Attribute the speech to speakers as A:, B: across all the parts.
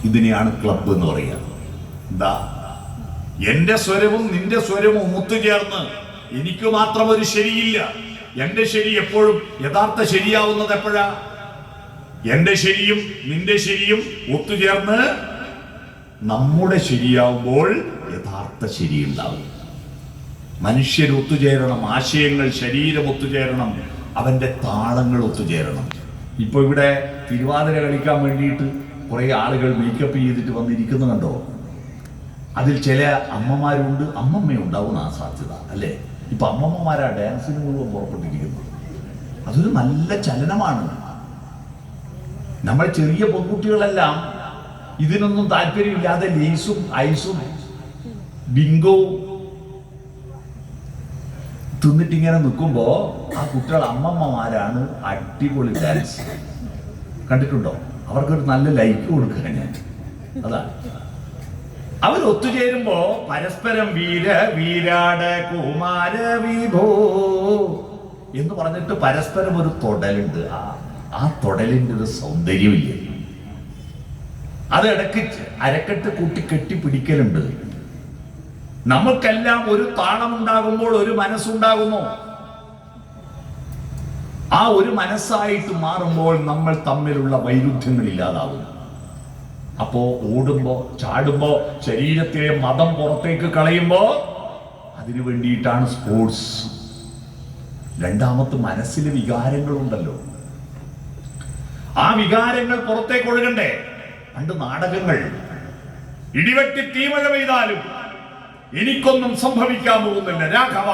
A: ഇതിനെയാണ് ക്ലബ്ബ് എന്ന് പറയുക. എന്താ, എന്റെ സ്വരവും നിന്റെ സ്വരവും ഒത്തുചേർന്ന് എനിക്ക് മാത്രം ഒരു ശരിയില്ല. എന്റെ ശരി എപ്പോഴും യഥാർത്ഥ ശരിയാവുന്നത് എപ്പോഴാ? എന്റെ ശരിയും നിന്റെ ശരിയും ഒത്തുചേർന്ന് നമ്മുടെ ശരിയാവുമ്പോൾ യഥാർത്ഥ ശരിയുണ്ടാവും. മനുഷ്യർ ഒത്തുചേരണം, ആശയങ്ങൾ, ശരീരം ഒത്തുചേരണം, അവന്റെ താളങ്ങൾ ഒത്തുചേരണം. ഇപ്പൊ ഇവിടെ തിരുവാതിര കളിക്കാൻ വേണ്ടിയിട്ട് കുറെ ആളുകൾ മേക്കപ്പ് ചെയ്തിട്ട് വന്നിരിക്കുന്നു കണ്ടോ? അതിൽ ചില അമ്മമാരുണ്ട്, അമ്മമ്മയുണ്ടാവുന്ന ആ സാധ്യത അല്ലേ? ഇപ്പൊ അമ്മമ്മമാരാ ഡാൻസിന് മുഴുവൻ പുറപ്പെട്ടിരിക്കുന്നത്. അതൊരു നല്ല ചലനമാണ്. നമ്മൾ ചെറിയ പെൺകുട്ടികളെല്ലാം ഇതിനൊന്നും താല്പര്യമില്ലാതെ ലേസും ഐസും ബിങ്കോ തിന്നിട്ടിങ്ങനെ നിൽക്കുമ്പോ ആ കുട്ടികൾ അമ്മമ്മമാരാണ് അടിപൊളി ഡാൻസ്. കണ്ടിട്ടുണ്ടോ? അവർക്കൊരു നല്ല ലൈക്ക് കൊടുക്കുക ഞാൻ. അതാണ് അവർ ഒത്തുചേരുമ്പോ പരസ്പരം വീര വീരാട കുമാര വിഭോ എന്ന് പറഞ്ഞിട്ട് പരസ്പരം ഒരു തൊടലുണ്ട്. ആ തൊടലിന്റെ ഒരു സൗന്ദര്യമില്ല. അത് ഇടയ്ക്ക് അരക്കെട്ട് കൂട്ടി കെട്ടിപ്പിടിക്കലുണ്ട്. നമുക്കെല്ലാം ഒരു താളമുണ്ടാകുമ്പോൾ ഒരു മനസ്സുണ്ടാകുന്നു. ആ ഒരു മനസ്സായിട്ട് മാറുമ്പോൾ നമ്മൾ തമ്മിലുള്ള വൈരുദ്ധ്യങ്ങൾ ഇല്ലാതാവും. അപ്പോ ഓടുമ്പോ ചാടുമ്പോ ശരീരത്തിലെ മതം പുറത്തേക്ക് കളയുമ്പോ അതിനു വേണ്ടിയിട്ടാണ് സ്പോർട്സ്. രണ്ടാമത്തെ മനസ്സിലെ വികാരങ്ങളുണ്ടല്ലോ, ആ വികാരങ്ങൾ പുറത്തേക്ക് ഒഴുകണ്ടേ? പണ്ട് നാടകങ്ങൾ ഇടിവെട്ടി തീമഴ പെയ്താലും എനിക്കൊന്നും സംഭവിക്കാൻ പോകുന്നില്ല രാഘവ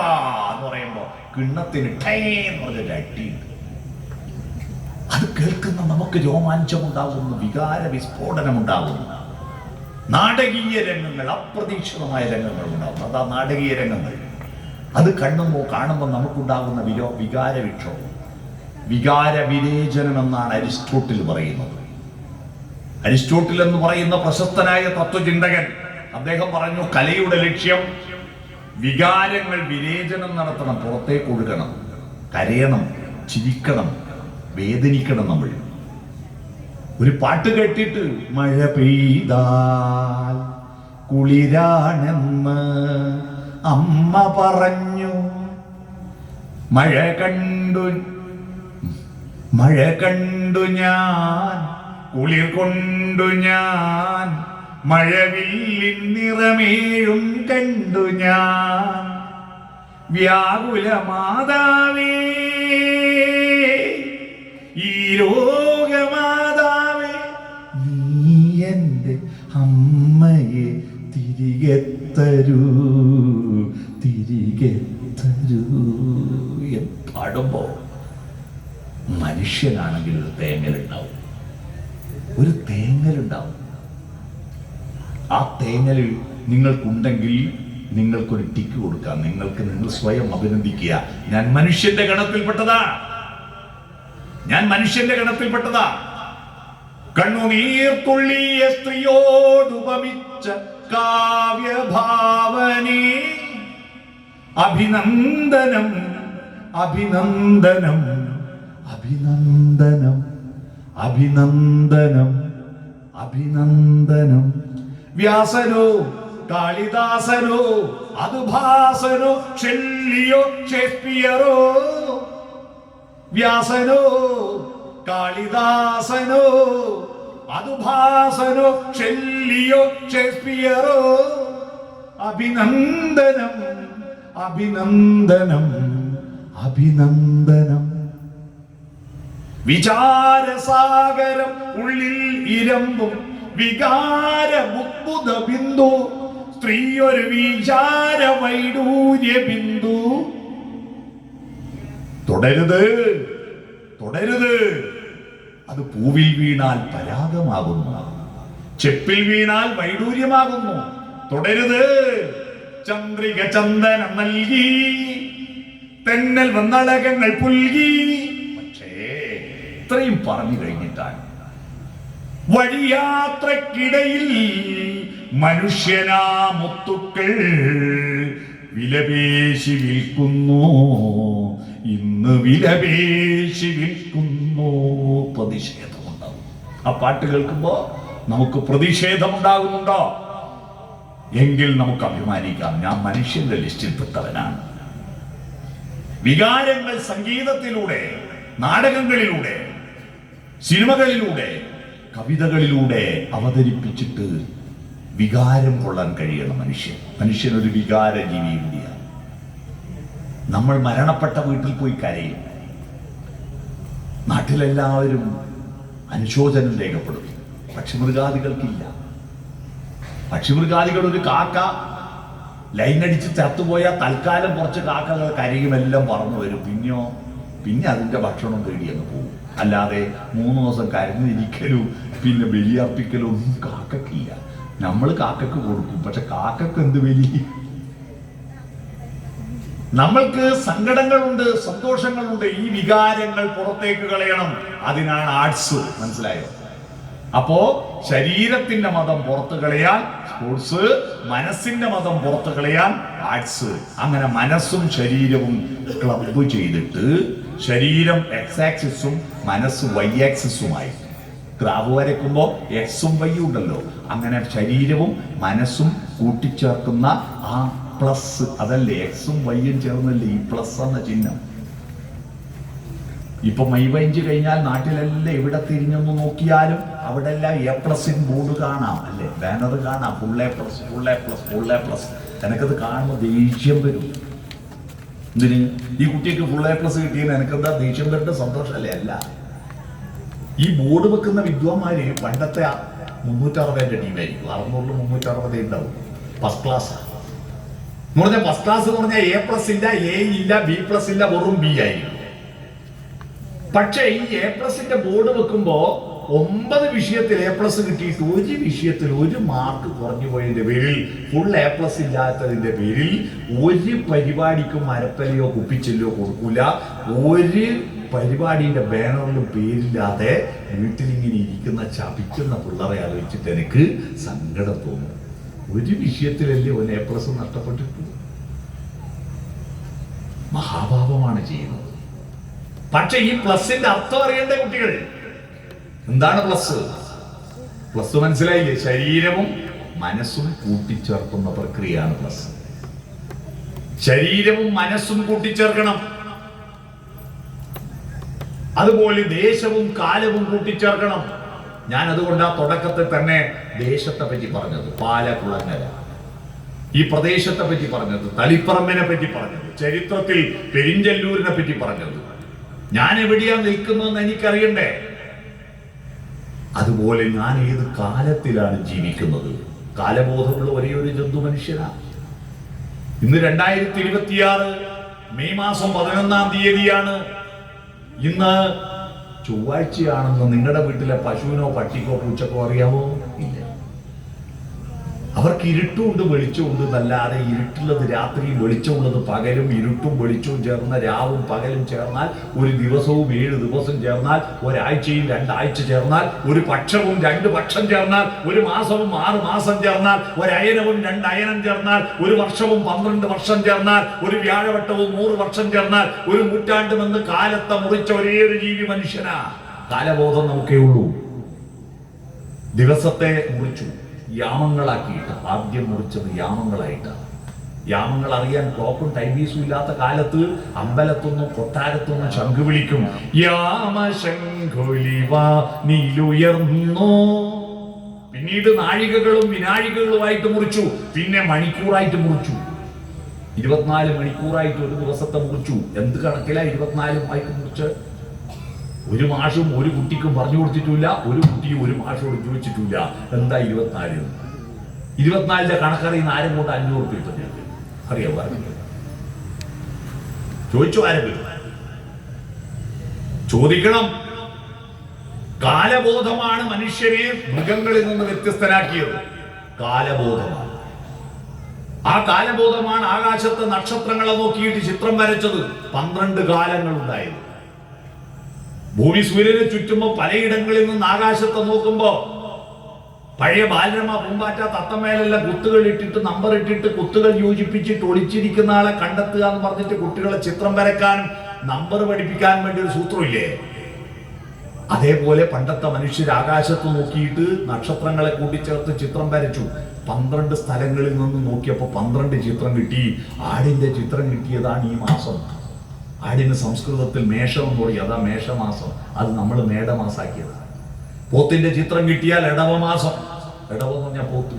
A: എന്ന് പറയുമ്പോ കിണ്ണത്തിന് ടേന്ന് പറഞ്ഞൊരു അടിയുണ്ട്. അത് കേൾക്കുന്ന നമുക്ക് രോമാഞ്ചമുണ്ടാകുന്നു, വികാര വിസ്ഫോടനമുണ്ടാകുന്നു. നാടകീയ രംഗങ്ങൾ, അപ്രതീക്ഷിതമായ രംഗങ്ങൾ ഉണ്ടാകുന്നു. അതാ നാടകീയ രംഗങ്ങൾ. അത് കാണുമ്പോൾ നമുക്കുണ്ടാകുന്ന വികാര വിക്ഷോഭം, വികാര വിരേചനം എന്നാണ് അരിസ്റ്റോട്ടിൽ പറയുന്നത്. അരിസ്റ്റോട്ടിൽ എന്ന് പറയുന്ന പ്രശസ്തനായ തത്വചിന്തകൻ, അദ്ദേഹം പറഞ്ഞു, കലയുടെ ലക്ഷ്യം വികാരങ്ങൾ വിരേചനം നടത്തണം, പുറത്തേക്ക് ഒഴുകണം, കരയണം, ചിരിക്കണം, വേദനിക്കണം. നമ്മൾ ഒരു പാട്ട് കേട്ടിട്ട് മഴ പെയ്താൽ കുളിരാണെന്ന് അമ്മ പറഞ്ഞു, മഴ കണ്ടു ഞാൻ, കുളിർ കൊണ്ടു ഞാൻ, മഴവില്ലിൻ നിറമേഴും കണ്ടു ഞാൻ, വ്യാകുല മാതാവേ ഈ ലോകമാതാവേ നീ എൻ്റെ അമ്മയെ തിരികെ തരൂ പാടുമ്പോ മനുഷ്യനാണെങ്കിൽ ഒരു തേങ്ങലുണ്ടാവും. ആ തേങ്ങലിൽ നിങ്ങൾക്കുണ്ടെങ്കിൽ നിങ്ങൾക്കൊരു ടിക്ക് കൊടുക്കാം. നിങ്ങൾ സ്വയം അഭിനന്ദിക്കുക, ഞാൻ മനുഷ്യന്റെ ഗണത്തിൽപ്പെട്ടതാ. കണ്ണുനീർത്തുള്ളിയ സ്ത്രീയോടുപമിച്ച കാവ്യഭാവനേ അഭിനന്ദനം അഭിനന്ദനം അഭിനന്ദനം അഭിനന്ദനം അഭിനന്ദനം. വ്യാസനോ കാളിദാസനോ അതുഭാസനോ ഷെല്ലിയോ ഷേക്സ്പിയറോ, വ്യാസനോ കാളിദാസനോ അതുഭാസനോ ഷെല്ലിയോ ഷേക്സ്പിയറോ, അഭിനന്ദനം അഭിനന്ദനം അഭിനന്ദനം. വിചാരസാഗരം ഉള്ളിൽ ഇരമ്പും വികാര മുദ്ബുധ ബിന്ദു, സ്ത്രീയൊരു വിചാര വൈഡൂര്യ ബിന്ദു. തുടരുത്, അത് പൂവിൽ വീണാൽ പരാഗമാകുന്നു, ചെപ്പിൽ വീണാൽ വൈഡൂര്യമാകുന്നു. തുടരുത്. ചന്ദ്രിക ചന്ദനം നൽകി, തെന്നൽ വന്നളകങ്ങൾ പുൽകി. പക്ഷേ ഇത്രയും പറഞ്ഞു കഴിഞ്ഞിട്ടാണ് വഴിയാത്രക്കിടയിൽ മനുഷ്യനാ മുത്തുക്കൾ വിലപേശി വിൽക്കുന്നു, ഇന്ന് വിലപേശി വിൽക്കുന്നു. പ്രതിഷേധമുണ്ടാവും. ആ പാട്ട് കേൾക്കുമ്പോ നമുക്ക് പ്രതിഷേധമുണ്ടാകുന്നുണ്ടോ? എങ്കിൽ നമുക്ക് അഭിമാനിക്കാം, ഞാൻ മനുഷ്യന്റെ ലിസ്റ്റിൽപ്പെട്ടവനാണ്. വികാരങ്ങൾ സംഗീതത്തിലൂടെ, നാടകങ്ങളിലൂടെ, സിനിമകളിലൂടെ, കവിതകളിലൂടെ അവതരിപ്പിച്ചിട്ട് വികാരം കൊള്ളാൻ കഴിയണം മനുഷ്യൻ ഒരു വികാര ജീവി കൂടിയാണ്. നമ്മൾ മരണപ്പെട്ട വീട്ടിൽ പോയി കരയും, നാട്ടിലെല്ലാവരും അനുശോചനം രേഖപ്പെടുത്തും. പക്ഷിമൃഗാദികൾക്കില്ല. പക്ഷിമൃഗാദികൾ, ഒരു കാക്ക ലൈനടിച്ച് ചത്തുപോയാൽ തൽക്കാലം കുറച്ച് കാക്കകൾ കരയുമെല്ലാം പറന്നു വരും, പിന്നെ അതിന്റെ ഭക്ഷണം തേടി അങ്ങ് പോകും. അല്ലാതെ 3 ദിവസം കരഞ്ഞിരിക്കലും പിന്നെ ബലിയർപ്പിക്കലും ഒന്നും കാക്കക്കില്ല. നമ്മൾ കാക്കക്ക് കൊടുക്കും, പക്ഷെ കാക്കക്ക് എന്ത് ബലി? നമ്മൾക്ക് സങ്കടങ്ങളുണ്ട്, സന്തോഷങ്ങളുണ്ട്. ഈ വികാരങ്ങൾ പുറത്തേക്ക് കളയണം. അതിനാണ് ആർട്സ്. മനസ്സിലായോ? അപ്പോ ശരീരത്തിന്റെ മതം പുറത്തു കളയാൻ സ്പോർട്സ്, മനസ്സിന്റെ മതം പുറത്തു കളയാൻ ആർട്സ്. അങ്ങനെ മനസ്സും ശരീരവും ക്ലബ് ചെയ്തിട്ട് ശരീരം എക്സ് ആക്സിസും മനസ്സ് വൈ ആക്സിസുമായി ഗ്രാഫ് വരയ്ക്കുമ്പോ എക്സും വൈയും ഉണ്ടല്ലോ. അങ്ങനെ ശരീരവും മനസ്സും കൂട്ടിച്ചേർക്കുന്ന ആ പ്ലസ്, അതല്ലേ എക്സും വൈയും ചേർന്നല്ലേ ഈ പ്ലസ് എന്ന ചിഹ്നം. ഇപ്പൊ മെയ് 5 കഴിഞ്ഞാൽ നാട്ടിലെല്ലാം എവിടെ തിരിഞ്ഞൊന്ന് നോക്കിയാലും അവിടെ എല്ലാം A+ ബോർഡ് കാണാം, അല്ലേ? ബാനർ കാണാം, full A+, full A+, full A+. എനിക്കത് കാണുമ്പോൾ ദേഷ്യം വരും. എന്തിന്? ഈ കുട്ടിക്ക് ഫുൾ A+ കിട്ടിയെന്ന് എനിക്കെന്താ ദേഷ്യം വരേണ്ട? സന്തോഷമല്ലേ? അല്ല. ഈ ബോർഡ് വെക്കുന്ന വിദ്വാന്മാര് പണ്ടത്തെ 360 ടീമായിരിക്കും. 600 360 ഉണ്ടാവും. ഫസ്റ്റ് ക്ലാസ് എന്ന് പറഞ്ഞാൽ, ഫസ്റ്റ് ക്ലാസ് എന്ന് പറഞ്ഞാൽ A+ ഇല്ല, A ഇല്ല, B+ ഇല്ല, വെറും B ആയിരിക്കും. പക്ഷേ ഈ A+ന്റെ ബോർഡ് വെക്കുമ്പോ 9 വിഷയത്തിൽ A+ കിട്ടിയിട്ട് ഒരു വിഷയത്തിൽ 1 മാർക്ക് കുറഞ്ഞു പോയതിന്റെ പേരിൽ, ഫുൾ A+ ഇല്ലാത്തതിന്റെ പേരിൽ ഒരു പരിപാടിക്കും മരപ്പലയോ കുപ്പിച്ചെല്ലോ കൊടുക്കൂല. ഒരു പരിപാടിയുടെ ബാനറിലും പേരില്ലാതെ വീട്ടിലിങ്ങനെ ഇരിക്കുന്ന ചപിക്കുന്ന പിള്ളേരെ ആലോചിച്ചിട്ട് എനിക്ക് സങ്കടം തോന്നും. ഒരു വിഷയത്തിലല്ലേ ഒരു A+ നഷ്ടപ്പെട്ടിട്ടു. മഹാഭാവമാണ് ചെയ്യുന്നത്. പക്ഷെ ഈ പ്ലസിന്റെ അർത്ഥം അറിയേണ്ട കുട്ടികൾ. എന്താണ് പ്ലസ്? പ്ലസ് മനസ്സിലായില്ലേ? ശരീരവും മനസ്സും കൂട്ടിച്ചേർക്കുന്ന പ്രക്രിയയാണ് പ്ലസ്. ശരീരവും മനസ്സും കൂട്ടിച്ചേർക്കണം. അതുപോലെ ദേശവും കാലവും കൂട്ടിച്ചേർക്കണം. ഞാൻ അതുകൊണ്ട് ആ തുടക്കത്തിൽ തന്നെ ദേശത്തെ പറ്റി പറഞ്ഞത്, പാലക്കുളങ്ങര, ഈ പ്രദേശത്തെ പറ്റി പറഞ്ഞത്, തളിപ്പറമ്പിനെ പറ്റി പറഞ്ഞത്, ചരിത്രത്തിൽ പെരിഞ്ചല്ലൂരിനെ പറ്റി പറഞ്ഞത്. ഞാൻ എവിടെയാ നിൽക്കുന്നതെന്ന് എനിക്കറിയണ്ടേ? അതുപോലെ ഞാൻ ഏത് കാലത്തിലാണ് ജീവിക്കുന്നത്? കാലബോധമുള്ള ഒരേ ഒരു ജന്തു മനുഷ്യനാണ്. ഇന്ന് 2026 മെയ് മാസം 11-ാം തീയതിയാണ്. ഇന്ന് ചൊവ്വാഴ്ചയാണെന്ന് നിങ്ങളുടെ വീട്ടിലെ പശുവിനോ പട്ടിക്കോ പൂച്ചക്കോ അറിയാമോ? ഇല്ല. അവർക്ക് ഇരുട്ടുമുണ്ട് വെളിച്ചമുണ്ട് എന്നല്ലാതെ, ഇരുട്ടുള്ളത് രാത്രിയും വെളിച്ചമുള്ളത് പകലും, ഇരുട്ടും വെളിച്ചവും ചേർന്ന രാവും പകലും ചേർന്നാൽ, ഒരു ദിവസവും 7 ദിവസം ചേർന്നാൽ, ഒരാഴ്ചയും 2 ആഴ്ച ചേർന്നാൽ, ഒരു പക്ഷവും 2 പക്ഷം ചേർന്നാൽ, ഒരു മാസവും 6 മാസം ചേർന്നാൽ, ഒരു അയനവും 2 അയനം ചേർന്നാൽ, ഒരു വർഷവും 12 വർഷം ചേർന്നാൽ, ഒരു വ്യാഴവട്ടവും 100 വർഷം ചേർന്നാൽ, ഒരു നൂറ്റാണ്ടുമെന്ന് കാലത്തെ മുറിച്ച ഒരേ ഒരു ജീവി മനുഷ്യനാ. കാലബോധം നമുക്കേ ഉള്ളൂ. ദിവസത്തെ മുറിച്ചു യാമങ്ങളാക്കിയിട്ട്, ആദ്യം മുറിച്ചത് യാമങ്ങളായിട്ടാണ്. യാമങ്ങൾ അറിയാൻ ക്ലോക്കും ടൈമീസും ഇല്ലാത്ത കാലത്ത് അമ്പലത്തൊന്നും കൊട്ടാരത്തൊന്നും ശംഖ് വിളിക്കും, യാമശംഖുലിവാനിലുയർന്നോ. പിന്നീട് നാഴികകളും വിനാഴികകളുമായിട്ട് മുറിച്ചു, പിന്നെ മണിക്കൂറായിട്ട് മുറിച്ചു. 24 മണിക്കൂറായിട്ട് ഒരു ദിവസത്തെ മുറിച്ചു. എന്ത് കണക്കിലാ 24 ആയിട്ട് മുറിച്ച്? ഒരു മാഷും ഒരു കുട്ടിക്കും പറഞ്ഞു കൊടുത്തിട്ടില്ല, ഒരു കുട്ടിയും ഒരു മാഷോട് ചോദിച്ചിട്ടില്ല എന്താ 24. 24ന്റെ കണക്കറിയുന്ന ആരും കൊണ്ട് 500 രൂപ കിട്ടും. അറിയാം, പറഞ്ഞു ചോദിച്ചു. ആരെങ്കിലും ചോദിക്കണം. കാലബോധമാണ് മനുഷ്യനെ മൃഗങ്ങളിൽ നിന്ന് വ്യത്യസ്തനാക്കിയത്. കാലബോധമാണ്. ആ കാലബോധമാണ് ആകാശത്തെ നക്ഷത്രങ്ങളെ നോക്കിയിട്ട് ചിത്രം വരച്ചത്. 12 കാലങ്ങൾ ഉണ്ടായത്. ഭൂമി സൂര്യനെ ചുറ്റുമ്പോ പലയിടങ്ങളിൽ നിന്ന് ആകാശത്തെ നോക്കുമ്പോ പഴയ ബാലരമ പൂമ്പാറ്റ തത്തമേലെല്ലാം കുത്തുകൾ ഇട്ടിട്ട് നമ്പർ ഇട്ടിട്ട് കുത്തുകൾ യോജിപ്പിച്ചിട്ട് ഒളിച്ചിരിക്കുന്ന ആളെ കണ്ടെത്തുക എന്ന് പറഞ്ഞിട്ട് കുട്ടികളെ ചിത്രം വരയ്ക്കാനും നമ്പർ പഠിപ്പിക്കാനും വേണ്ടി ഒരു സൂത്രമില്ലേ? അതേപോലെ പണ്ടത്തെ മനുഷ്യർ ആകാശത്ത് നോക്കിയിട്ട് നക്ഷത്രങ്ങളെ കൂട്ടിച്ചേർത്ത് ചിത്രം വരച്ചു. 12 സ്ഥലങ്ങളിൽ നിന്ന് നോക്കിയപ്പോൾ 12 ചിത്രം കിട്ടി. ആടിന്റെ ചിത്രം കിട്ടിയതാണ് ഈ മാസം. ആടിന് സംസ്കൃതത്തിൽ മേഷം എന്ന് പറയും, അതാ മേഷമാസം. അത് നമ്മൾ മേടമാസാക്കിയത്. പോത്തിന്റെ ചിത്രം കിട്ടിയാൽ ഇടവമാസം. ഇടവ എന്ന് പറഞ്ഞാൽ പോത്ത്.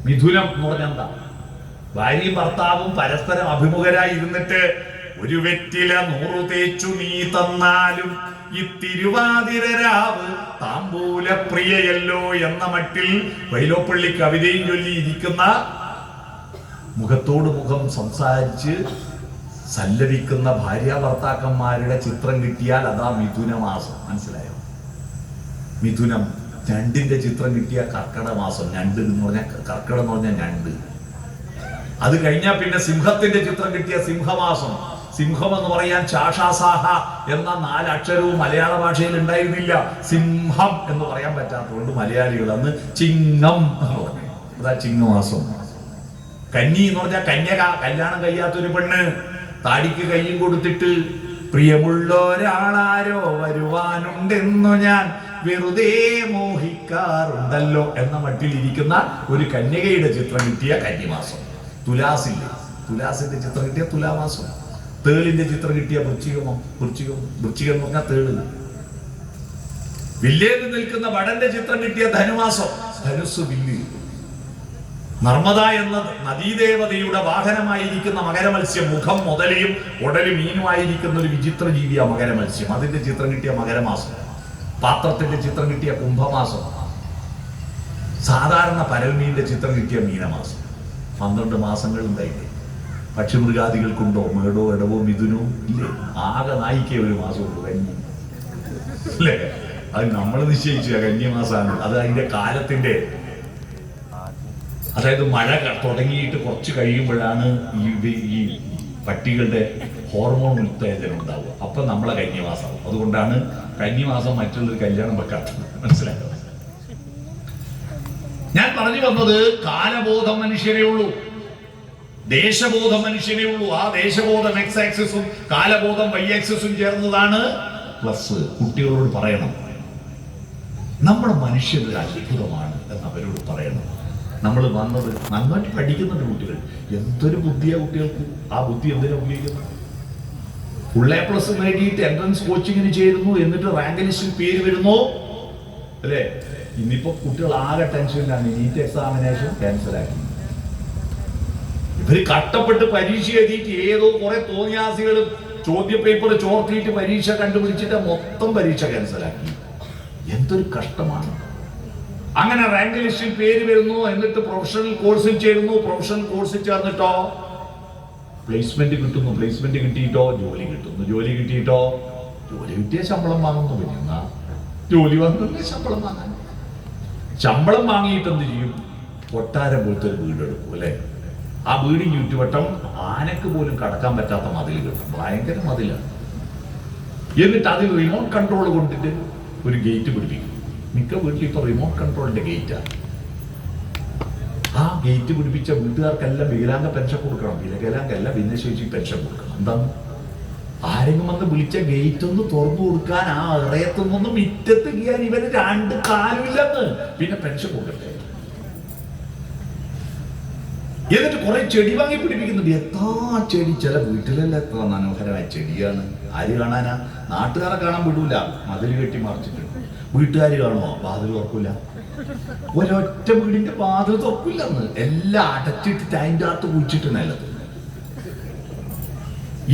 A: മിഥുനം എന്ന് പറഞ്ഞാൽ എന്താ? ഭാര്യയും ഭർത്താവും പരസ്പരം അഭിമുഖരായി ഇരുന്നിട്ട് ഒരു വെറ്റില 100 തേച്ചു നീ തന്നാലും ഈ തിരുവാതിരരാവ് താമ്പൂല പ്രിയയല്ലോ എന്ന മട്ടിൽ വൈലോപ്പള്ളി കവിതയും ചൊല്ലി ഇരിക്കുന്ന, മുഖത്തോട് മുഖം സംസാരിച്ച് സല്ലപിക്കുന്ന ഭാര്യ ഭർത്താക്കന്മാരുടെ ചിത്രം കിട്ടിയാൽ അതാ മിഥുന മാസം. മനസ്സിലായോ? മിഥുനം. ഞണ്ടിന്റെ ചിത്രം കിട്ടിയ കർക്കട മാസം. ഞണ്ട് എന്ന് പറഞ്ഞാൽ കർക്കടം എന്ന് പറഞ്ഞാൽ ഞണ്ട്. അത് കഴിഞ്ഞാൽ പിന്നെ സിംഹത്തിന്റെ ചിത്രം കിട്ടിയ സിംഹമാസം. സിംഹം എന്ന് പറയാൻ ചാഷാസാഹ എന്ന 4 അക്ഷരവും മലയാള ഭാഷയിൽ ഉണ്ടായിരുന്നില്ല. സിംഹം എന്ന് പറയാൻ പറ്റാത്തതുകൊണ്ട് മലയാളികൾ അന്ന് ചിങ്ങം എന്ന് പറഞ്ഞു. അതാ ചിങ്ങമാസം. കന്നി എന്ന് പറഞ്ഞാൽ കന്യക, കല്യാണം കഴിയാത്തൊരു പെണ്ണ്. താടിക്ക് കയ്യും കൊടുത്തിട്ട് പ്രിയമുള്ളൊരാളാരോ വരുവാനുണ്ടെന്നു ഞാൻ വെറുതെ മോഹിക്കാറുണ്ടല്ലോ എന്ന മട്ടിലിരിക്കുന്ന ഒരു കന്യകയുടെ ചിത്രം കിട്ടിയ കന്നിമാസം. തുലാസില്ലേ, തുലാസിന്റെ ചിത്രം കിട്ടിയ തുലാമാസം. തേളിന്റെ ചിത്രം കിട്ടിയ വൃശ്ചികമോ, വൃശ്ചികം എന്ന് പറഞ്ഞാൽ തേള്. വില്ലേന്ന് നിൽക്കുന്ന വടന്റെ ചിത്രം കിട്ടിയ ധനുമാസം. ധനുസ് വില്ല്. നർമ്മദ എന്ന നദീദേവതയുടെ വാഹനമായിരിക്കുന്ന മകരമത്സ്യം. മുഖം മുതലയും ഉടലും മീനുമായിരിക്കുന്ന ഒരു വിചിത്ര ജീവിയാ മകരമത്സ്യം. അതിന്റെ ചിത്രം കിട്ടിയ മകരമാസം. പാത്രത്തിന്റെ ചിത്രം കിട്ടിയ കുംഭമാസം. സാധാരണ പരൽമീന്റെ ചിത്രം കിട്ടിയ മീനമാസം. 12 മാസങ്ങൾ ഉണ്ടായില്ലേ? പക്ഷിമൃഗാദികൾക്കുണ്ടോ? മേടോ ഇടവോ മിഥുനോ ഇല്ലേ? ആകെ നായിക്കേ ഒരു മാസമുള്ളൂ, കന്നി അല്ലേ? അത് നമ്മൾ നിശ്ചയിച്ച കന്യമാസാണ്. അത് അതിന്റെ കാലത്തിന്റെ, അതായത് മഴ തുടങ്ങിയിട്ട് കുറച്ച് കഴിയുമ്പോഴാണ് ഈ പട്ടികളുടെ ഹോർമോൺ ഉത്തേജനം ഉണ്ടാവുക. അപ്പൊ നമ്മളെ കന്യമാസം. അതുകൊണ്ടാണ് കന്യമാസം മറ്റുള്ളൊരു കല്യാണം വെക്കാത്തത്. മനസ്സിലായോ? ഞാൻ പറഞ്ഞു വന്നത് കാലബോധം മനുഷ്യനേ ഉള്ളൂ, ദേശബോധം മനുഷ്യനേ ഉള്ളൂ. ആ ദേശബോധം എക്സ് ആക്സിസും കാലബോധം വൈ ആക്സിസും ചേർന്നതാണ് പ്ലസ്. കുട്ടികളോട് പറയണം, നമ്മുടെ മനുഷ്യരുടെ അത്ഭുതമാണ് എന്ന് അവരോട് പറയണം. നമ്മൾ വന്നത് നന്നായിട്ട് പഠിക്കുന്നുണ്ട് കുട്ടികൾ. എന്തൊരു ബുദ്ധിയാ കുട്ടികൾക്ക്. ആ ബുദ്ധി എന്തിനാ ഉപയോഗിക്കുന്നത്? ഫുൾ A+ നേടിയിട്ട് എൻട്രൻസ് കോച്ചിങ്ങിന് ചേരുന്നു, എന്നിട്ട് റാങ്ക് ലിസ്റ്റിൽ പേര് വരുന്നു, അല്ലേ? ഇന്നിപ്പോ കുട്ടികൾ ആകെ ടെൻഷനിലാണ്. NEET examination ക്യാൻസലാക്കി. ഇവര് കഷ്ടപ്പെട്ട് പരീക്ഷ എഴുതിയിട്ട് ഏതോ കുറെ തോന്നിയാസികളും ചോദ്യ പേപ്പർ ചോർത്തിയിട്ട് പരീക്ഷ കണ്ടുപിടിച്ചിട്ട് മൊത്തം പരീക്ഷ ക്യാൻസലാക്കി. എന്തൊരു കഷ്ടമാണ്. അങ്ങനെ റാങ്ക് ലിസ്റ്റിൽ പേര് വരുന്നു, എന്നിട്ട് പ്രൊഫഷണൽ കോഴ്സിൽ ചേരുന്നു. പ്രൊഫഷണൽ കോഴ്സിൽ ചേർന്നിട്ടോ പ്ലേസ്മെന്റ് കിട്ടുന്നു. പ്ലേസ്മെന്റ് കിട്ടിയിട്ടോ ജോലി കിട്ടുന്നു. ജോലി കിട്ടിയിട്ടോ ജോലി കിട്ടിയ ശമ്പളം വാങ്ങുന്നു. പിന്നെ ജോലി വന്നിട്ട് ശമ്പളം വാങ്ങാൻ, ശമ്പളം വാങ്ങിയിട്ട് എന്ത് ചെയ്യും? കൊട്ടാരം പോലത്തെ ഒരു വീടെടുക്കും, അല്ലെ? ആ വീടിന് ചുറ്റുവട്ടം ആനക്ക് പോലും കടക്കാൻ പറ്റാത്ത മതിൽ കിട്ടും. ഭയങ്കര മതിലാണ്. എന്നിട്ട് അതിൽ റിമോട്ട് കൺട്രോൾ കൊണ്ടിട്ട് ഒരു ഗേറ്റ് പിടിപ്പിക്കും. മിക്ക വീട്ടിൽ ഇപ്പൊ റിമോട്ട് കൺട്രോളിന്റെ ഗേറ്റാണ്. ആ ഗേറ്റ് പിടിപ്പിച്ച വീട്ടുകാർക്കെല്ലാം വികലാംഗ പെൻഷൻ കൊടുക്കണം. വികലാംഗല്ല, ഭിന്നശേഷി പെൻഷൻ കൊടുക്കണം. എന്താണ്? ആരെങ്കിലും വന്ന് വിളിച്ച ഗേറ്റ് ഒന്ന് തുറന്നു കൊടുക്കാൻ ആ ഇറയത്തുനിന്ന് മിറ്റത്ത് കയറി ഇവന് 2 കാലുമില്ലെന്ന്, പിന്നെ പെൻഷൻ കൊടുക്കട്ടെ. എന്നിട്ട് കുറെ ചെടി വാങ്ങി പിടിപ്പിക്കുന്നുണ്ട്. എത്താ ചെടി! ചില വീട്ടിലെല്ലാം എത്ര മനോഹരമായ ചെടിയാണ്. ആര് കാണാനാ? നാട്ടുകാരെ കാണാൻ വിടൂല, മതിൽ കെട്ടി മറിച്ചിട്ടുണ്ട്. വീട്ടുകാർ കാണുമോ? വാതിൽ തുറക്കൂല. ഒരൊറ്റ വീടിന്റെ വാതിൽ തുറക്കില്ലെന്ന്, എല്ലാം അടച്ചിട്ടിട്ട് അതിൻ്റെ അകത്ത് കുഴിച്ചിട്ട് നിലത്ത്.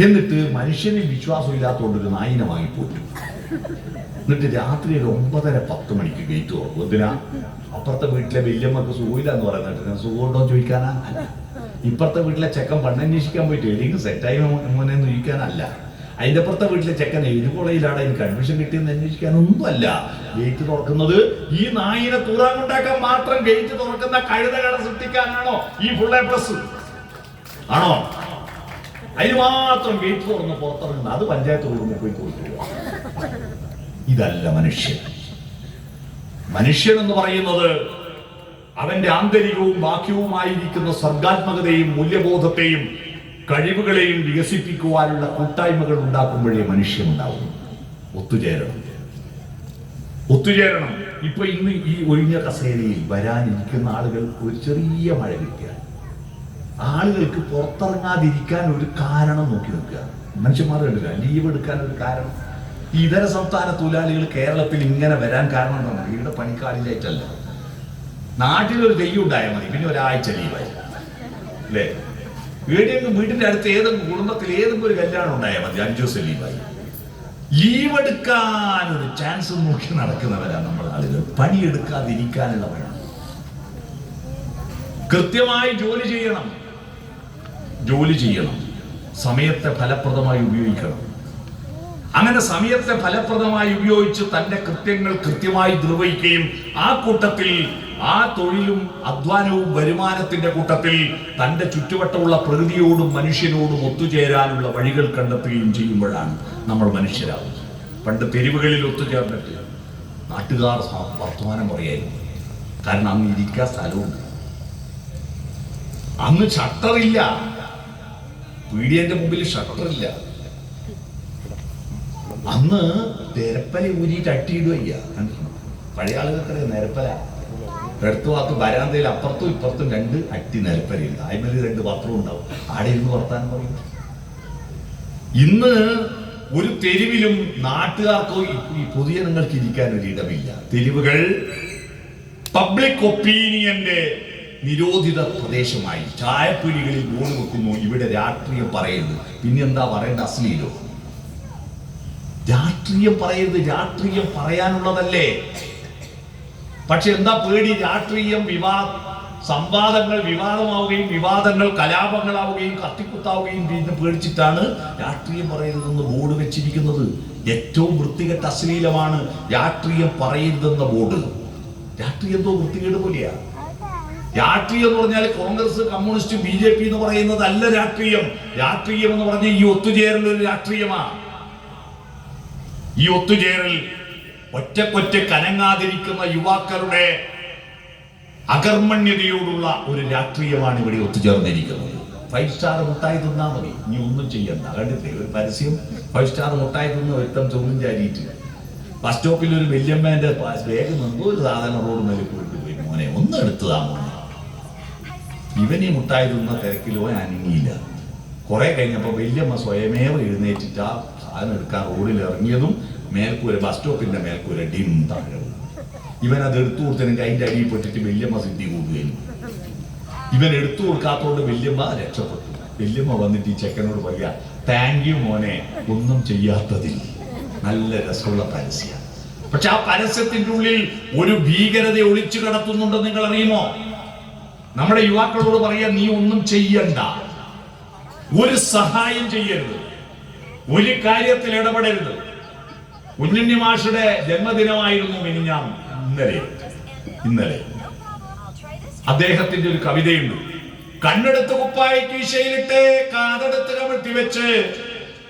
A: എന്നിട്ട് മനുഷ്യന് വിശ്വാസമില്ലാത്തതുകൊണ്ട് ഒരു നായിനെ വാങ്ങിപ്പോറ്റും. എന്നിട്ട് രാത്രി ഒരു 9:30-10 മണിക്ക് ഗേറ്റ് തുറക്കും. എന്തിനാ? അപ്പുറത്തെ വീട്ടിലെ വല്യമ്മക്ക് സുഖമില്ല എന്ന് പറയുന്നിട്ട് സുഖമുണ്ടോ ചോദിക്കാനാ? അല്ല. ഇപ്പുറത്തെ വീട്ടിലെ ചെക്കൻ പണ്ണന്വേഷിക്കാൻ പോയിട്ട് ഏതെങ്കിലും സെറ്റായി മോനെ ചോദിക്കാനല്ല. അതിന്റെ അപ്പുറത്തെ വീട്ടിലെ ചെക്കൻ ഏത് കോളേജിലാണ് എനിക്ക് അഡ്മിഷൻ കിട്ടിയെന്ന് അന്വേഷിക്കാനൊന്നും അല്ല. ഗേറ്റ് തുറക്കുന്നത് ഈ നായിനെ തൂറാമുണ്ടാക്കാൻ മാത്രം ഗേറ്റ് തുറക്കുന്ന കഴുതകളെ സൃഷ്ടിക്കാനാണോ ഈ ഫുൾ A+ ആണോ? അതിന് മാത്രം ഗേറ്റ് തുറന്ന് പുറത്തിറങ്ങുന്നത്. അത് പഞ്ചായത്ത് റൂമിൽ പോയി തോൽക്കുക. ഇതല്ല മനുഷ്യൻ. മനുഷ്യൻ എന്ന് പറയുന്നത് അവന്റെ ആന്തരികവും ബാഹ്യവുമായിരിക്കുന്ന സർഗാത്മകതയും മൂല്യബോധത്തെയും കഴിവുകളെയും വികസിപ്പിക്കുവാനുള്ള കൂട്ടായ്മകൾ ഉണ്ടാക്കുമ്പോഴേ മനുഷ്യൻ ഉണ്ടാവും. ഒത്തുചേരണം. ഒത്തുചേരണം. ഇപ്പൊ ഇന്ന് ഈ ഒഴിഞ്ഞ കസേരയിൽ വരാനിരിക്കുന്ന ആളുകൾ ഒരു ചെറിയ മഴ കിട്ടിയ ആളുകൾക്ക് പുറത്തിറങ്ങാതിരിക്കാൻ ഒരു കാരണം നോക്കി നിൽക്കുക. മനുഷ്യന്മാർ കണ്ടില്ല, ലീവ് എടുക്കാൻ ഒരു കാരണം. ഈ ഇതര സംസ്ഥാന തൊഴിലാളികൾ കേരളത്തിൽ ഇങ്ങനെ വരാൻ കാരണം എന്താണ്? ഇവിടെ പണിക്കാടിലായിട്ടല്ല, നാട്ടിലൊരു തെയ്യം ഉണ്ടായാൽ മതി, പിന്നെ ഒരാഴ്ച ലീവായി അല്ലേ? വീടിനും വീടിന്റെ അടുത്ത് ഏതെങ്കിലും കുടുംബത്തിൽ ഏതെങ്കിലും ഒരു കല്യാണം ഉണ്ടായാൽ മതി, 5 ദിവസം ലീവായി. ലീവ് എടുക്കാൻ ഒരു ചാൻസ് നോക്കി നടക്കുന്നവരാണ് നമ്മുടെ ആളുകൾ. പണിയെടുക്കാതിരിക്കാനുള്ളവരാണ്. കൃത്യമായി ജോലി ചെയ്യണം, സമയത്തെ ഫലപ്രദമായി ഉപയോഗിക്കണം. അങ്ങനെ സമയത്തെ ഫലപ്രദമായി ഉപയോഗിച്ച് തന്റെ കൃത്യങ്ങൾ കൃത്യമായി നിർവഹിക്കുകയും ആ കൂട്ടത്തിൽ ആ തൊഴിലും അധ്വാനവും വരുമാനത്തിന്റെ കൂട്ടത്തിൽ തന്റെ ചുറ്റുവട്ടമുള്ള പ്രകൃതിയോടും മനുഷ്യനോടും ഒത്തുചേരാനുള്ള വഴികൾ കണ്ടെത്തുകയും ചെയ്യുമ്പോഴാണ് നമ്മൾ മനുഷ്യരാകുന്നത്. പണ്ട് തെരുവുകളിൽ ഒത്തുചേർന്നിട്ട് നാട്ടുകാർ വർത്തമാനം പറയായിരുന്നു. കാരണം അന്ന് ഇരിക്കാൻ സ്ഥലമുണ്ട്, അന്ന് ഷട്ടറില്ല, പീഡിയന്റെ മുമ്പിൽ ഷട്ടറില്ല. അന്ന് നിരപ്പല ഊരിയിട്ട് അട്ടിയിടുകയ്യ. പഴയ ആളുകൾക്കറിയാം നിരപ്പല. എടുത്തു ഭാഗത്ത് വരാന്തയിൽ അപ്പുറത്തും ഇപ്പുറത്തും 2 അട്ടി നിരപ്പലയുണ്ട്. അതിൽ 2 പാത്രവും ഉണ്ടാവും. ആടെ ഇരുന്ന് വർത്താനം പറയും. ഇന്ന് ഒരു തെരുവിലും നാട്ടുകാർക്കോ ഈ പൊതുജനങ്ങൾക്ക് ഇരിക്കാൻ ഒരു ഇടമില്ല. തെരുവുകൾ പബ്ലിക് ഒപ്പീനിയന്റെ നിരോധിത പ്രദേശമായി. ചായപ്പീടികളിൽ ബോർഡ് വെക്കുന്നു, ഇവിടെ രാഷ്ട്രീയം പറയരുത്. പിന്നെ എന്താ പറയേണ്ട? അശ്ലീലോ? രാഷ്ട്രീയം പറയരുത്. രാഷ്ട്രീയം പറയാനുള്ളതല്ലേ? പക്ഷെ എന്താ പേടി? രാഷ്ട്രീയം സംവാദങ്ങൾ വിവാദമാവുകയും വിവാദങ്ങൾ കലാപങ്ങളാവുകയും കത്തിക്കുത്താവുകയും പിന്നെ പേടിച്ചിട്ടാണ് രാഷ്ട്രീയം പറയരുതെന്ന് ബോർഡ് വെച്ചിരിക്കുന്നത്. ഏറ്റവും വൃത്തികെട്ട അശ്ലീലമാണ് രാഷ്ട്രീയം പറയരുതെന്ന ബോർഡ്. രാഷ്ട്രീയം എന്തോ വൃത്തികേട് പോലെയാ. രാഷ്ട്രീയം എന്ന് പറഞ്ഞാൽ കോൺഗ്രസ്, കമ്മ്യൂണിസ്റ്റ്, BJP എന്ന് പറയുന്നതല്ല രാഷ്ട്രീയം. രാഷ്ട്രീയം എന്ന് പറഞ്ഞാൽ ഈ ഒത്തുചേരൽ ഒരു രാഷ്ട്രീയമാണ്. ഈ ഒത്തുചേരൽ ഒറ്റക്കൊറ്റ കനങ്ങാതിരിക്കുന്ന യുവാക്കളുടെ അകർമ്മണ്യതയോടുള്ള ഒരു രാഷ്ട്രീയമാണ് ഇവിടെ ഒത്തുചേർന്നിരിക്കുന്നത്. 5 സ്റ്റാർ മുട്ടായി തിന്നാ മതി, ഇനി ഒന്നും ചെയ്യണ്ട. കണ്ടില്ലേ ഒരു പരസ്യം? 5 സ്റ്റാർ മുട്ടായി തിന്ന ഒരുത്തം ചോദ്യം ചാരിയിട്ട് ബസ് സ്റ്റോപ്പിൽ ഒരു വല്യമ്മേന്റെ വേഗം നിന്നോ ഒരു സാധാരണ റോഡ് മേലെ പോയിട്ട് പോയി, മോനെ ഒന്ന് എടുത്തതാ മോനെ. ഇവനീ മുട്ടായി തിന്ന തിരക്കിലോ അനങ്ങിയില്ല. കുറെ കഴിഞ്ഞപ്പോൾ വല്യമ്മ സ്വയമേവ എഴുന്നേറ്റിട്ട് ആ സാധനം എടുക്കാൻ റോഡിൽ ഇറങ്ങിയതും മേൽക്കൂര, ബസ് സ്റ്റോപ്പിന്റെ മേൽക്കൂര ഡിം താഴെ. ഇവൻ അത് എടുത്തു കൊടുത്തെങ്കിൽ അതിന്റെ അടിയിൽ പെട്ടിട്ട് വല്യമ്മ സിദ്ധി കൂടുകയും. ഇവൻ എടുത്തു കൊടുക്കാത്തോണ്ട് വല്യമ്മ രക്ഷപ്പെട്ടു. വല്യമ്മ വന്നിട്ട് ഈ ചെക്കനോട് പറയാ, താങ്ക് യു മോനെ, ഒന്നും ചെയ്യാത്തതിൽ. നല്ല രസമുള്ള പരസ്യം. പക്ഷെ ആ പരസ്യത്തിന്റെ ഉള്ളിൽ ഒരു ഭീകരത ഒളിച്ചു കിടത്തുന്നുണ്ടെന്ന് നിങ്ങൾ അറിയുമോ? നമ്മുടെ യുവാക്കളോട് പറയാ, നീ ഒന്നും ചെയ്യണ്ട, ഒരു സഹായം ചെയ്യരുത്, ഒരു കാര്യത്തിൽ ഇടപെടരുത്. കുഞ്ഞുണ്ണി മാഷുടെ ജന്മദിനമായിരുന്നു ഇന്നലെ. അദ്ദേഹത്തിന്റെ ഒരു കവിതയുണ്ട്. കണ്ണെടുത്ത് കുപ്പായി കീശയിലിട്ട്, കാതെടുത്ത് കമഴ്ത്തി വെച്ച്,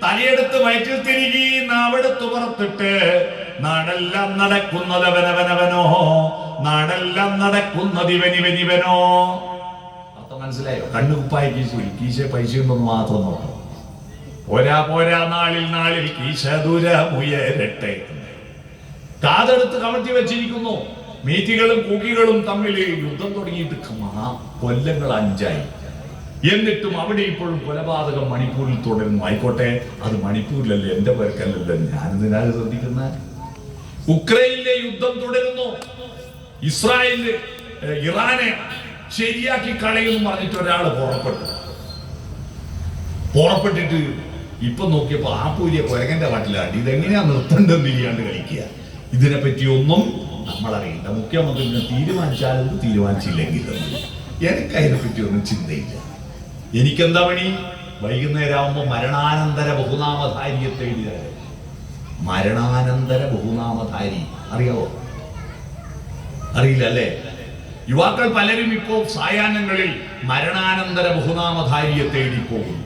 A: തലയെടുത്ത് വയറ്റിൽ തിരികി, നാവെടുത്ത് പുറത്തിട്ട്, നാടെല്ലാം നടക്കുന്നതവനവനവനോ, നാടെല്ലാം നടക്കുന്നതിവനിവനിവനോ. അർത്ഥം മനസ്സിലായോ? കണ്ണു കുപ്പായി കീശയിൽ, കീശ പൈസ ഉണ്ടെന്ന് മാത്രം നോക്കണം. പോരാ നാളിൽ കീശ ദൂരമുയരട്ടെ. കാതെടുത്ത് കമഴ്ത്തി വെച്ചിരിക്കുന്നു. മീറ്റികളും കൂക്കികളും തമ്മിൽ യുദ്ധം തുടങ്ങിയിട്ട് കൊല്ലങ്ങൾ 5 എന്നിട്ടും അവിടെ ഇപ്പോഴും കൊലപാതകം മണിപ്പൂരിൽ തുടരുന്നു. ആയിക്കോട്ടെ, അത് മണിപ്പൂരിലല്ലേ, എന്റെ പേർക്കല്ലല്ലോ, ഞാനിതിനാണ് ശ്രദ്ധിക്കുന്ന. ഉക്രൈനിലെ യുദ്ധം തുടരുന്നു. ഇറാനെ ശരിയാക്കി കളയുന്നു പറഞ്ഞിട്ട് ഒരാൾ പുറപ്പെട്ടിട്ട് ഇപ്പൊ നോക്കിയപ്പോ ആ പൂരിയ കൊരകന്റെ പാട്ടിലാണ്. ഇതെങ്ങനെയാ നിർത്തേണ്ടതെന്ന് ഇല്ലാണ്ട് കളിക്കുക. ഇതിനെ പറ്റിയൊന്നും നമ്മളറിയില്ല. മുഖ്യമന്ത്രി തീരുമാനിച്ചാലും തീരുമാനിച്ചില്ലെങ്കിൽ എനിക്ക് അതിനെ പറ്റിയൊന്നും ചിന്തയില്ല. എനിക്കെന്താ പണി? വൈകുന്നേരം ആവുമ്പോ മരണാനന്തര ബഹുനാമധാരിയെ തേടിയത്. മരണാനന്തര ബഹുനാമധാരി അറിയാവോ? അറിയില്ല അല്ലേ? യുവാക്കൾ പലരും ഇപ്പോൾ സായാഹ്നങ്ങളിൽ മരണാനന്തര ബഹുനാമധാരിയെ തേടി പോകുന്നു.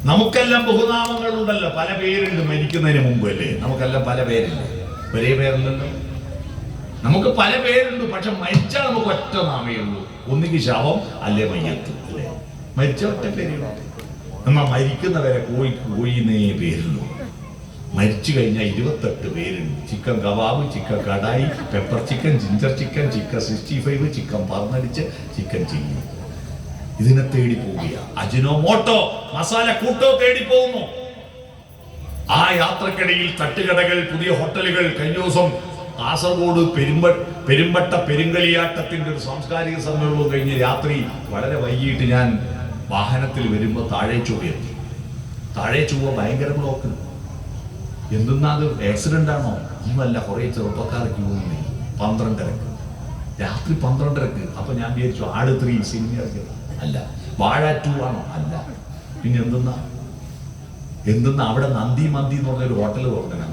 A: നമുക്കെല്ലാം ബഹുനാമങ്ങൾ ഉണ്ടല്ലോ, പല പേരുണ്ട്. മരിക്കുന്നതിന് മുമ്പ് അല്ലേ നമുക്കെല്ലാം പല പേരില്ല, ഒരേ പേരല്ലല്ലോ. നമുക്ക് പല പേരുണ്ട്, പക്ഷെ മരിച്ചാൽ നമുക്ക് ഒറ്റ നാമേ ഉള്ളൂ. ഒന്നുകിൽ ശവം അല്ലേ മയ്യത്ത് അല്ലേ? മരിച്ച ഒറ്റ പേരുള്ളൂ. എന്നാ മരിക്കുന്നവരെ കോഴിന്നേ പേരുള്ളൂ. മരിച്ചു കഴിഞ്ഞാൽ 28 പേരുണ്ട്. Chicken kebab, chicken kadai, pepper chicken, ginger chicken, chicken 65, chicken പറന്നടിച്ച്, ചിക്കൻ ചില്ലി. ഇതിനെ തേടി പോവുക. അജിനോമോട്ടോ മസാല കൂട്ടോ തേടി പോകുന്നു. ആ യാത്രക്കിടയിൽ തട്ടുകടകൾ, പുതിയ ഹോട്ടലുകൾ. കഴിഞ്ഞ ദിവസം കാസർഗോഡ് പെരുമ്പട്ട പെരുങ്കളിയാട്ടത്തിന്റെ ഒരു സാംസ്കാരിക സമ്മേളനവും കഴിഞ്ഞ് രാത്രി വളരെ വൈകിട്ട് ഞാൻ വാഹനത്തിൽ വരുമ്പോൾ താഴെ ചൊവ്വയെത്തി. താഴെ ചൊവ്വ ഭയങ്കര ബ്ലോക്ക്. എന്തെന്നാ അത് ആക്സിഡന്റ് ആണോ? ഇവല്ല, കുറെ ചെറുപ്പക്കാർ ക്യൂ നിന്നു 12:30 രാത്രി 12:30. അപ്പൊ ഞാൻ വിചാരിച്ചു ആട് 3 സിനിമ അല്ല, വാഴ 2 ആണോ? അല്ല, പിന്നെ എന്തെന്നാ അവിടെ നന്ദി മന്തി എന്ന് പറഞ്ഞൊരു ഹോട്ടൽ തുറക്കണം.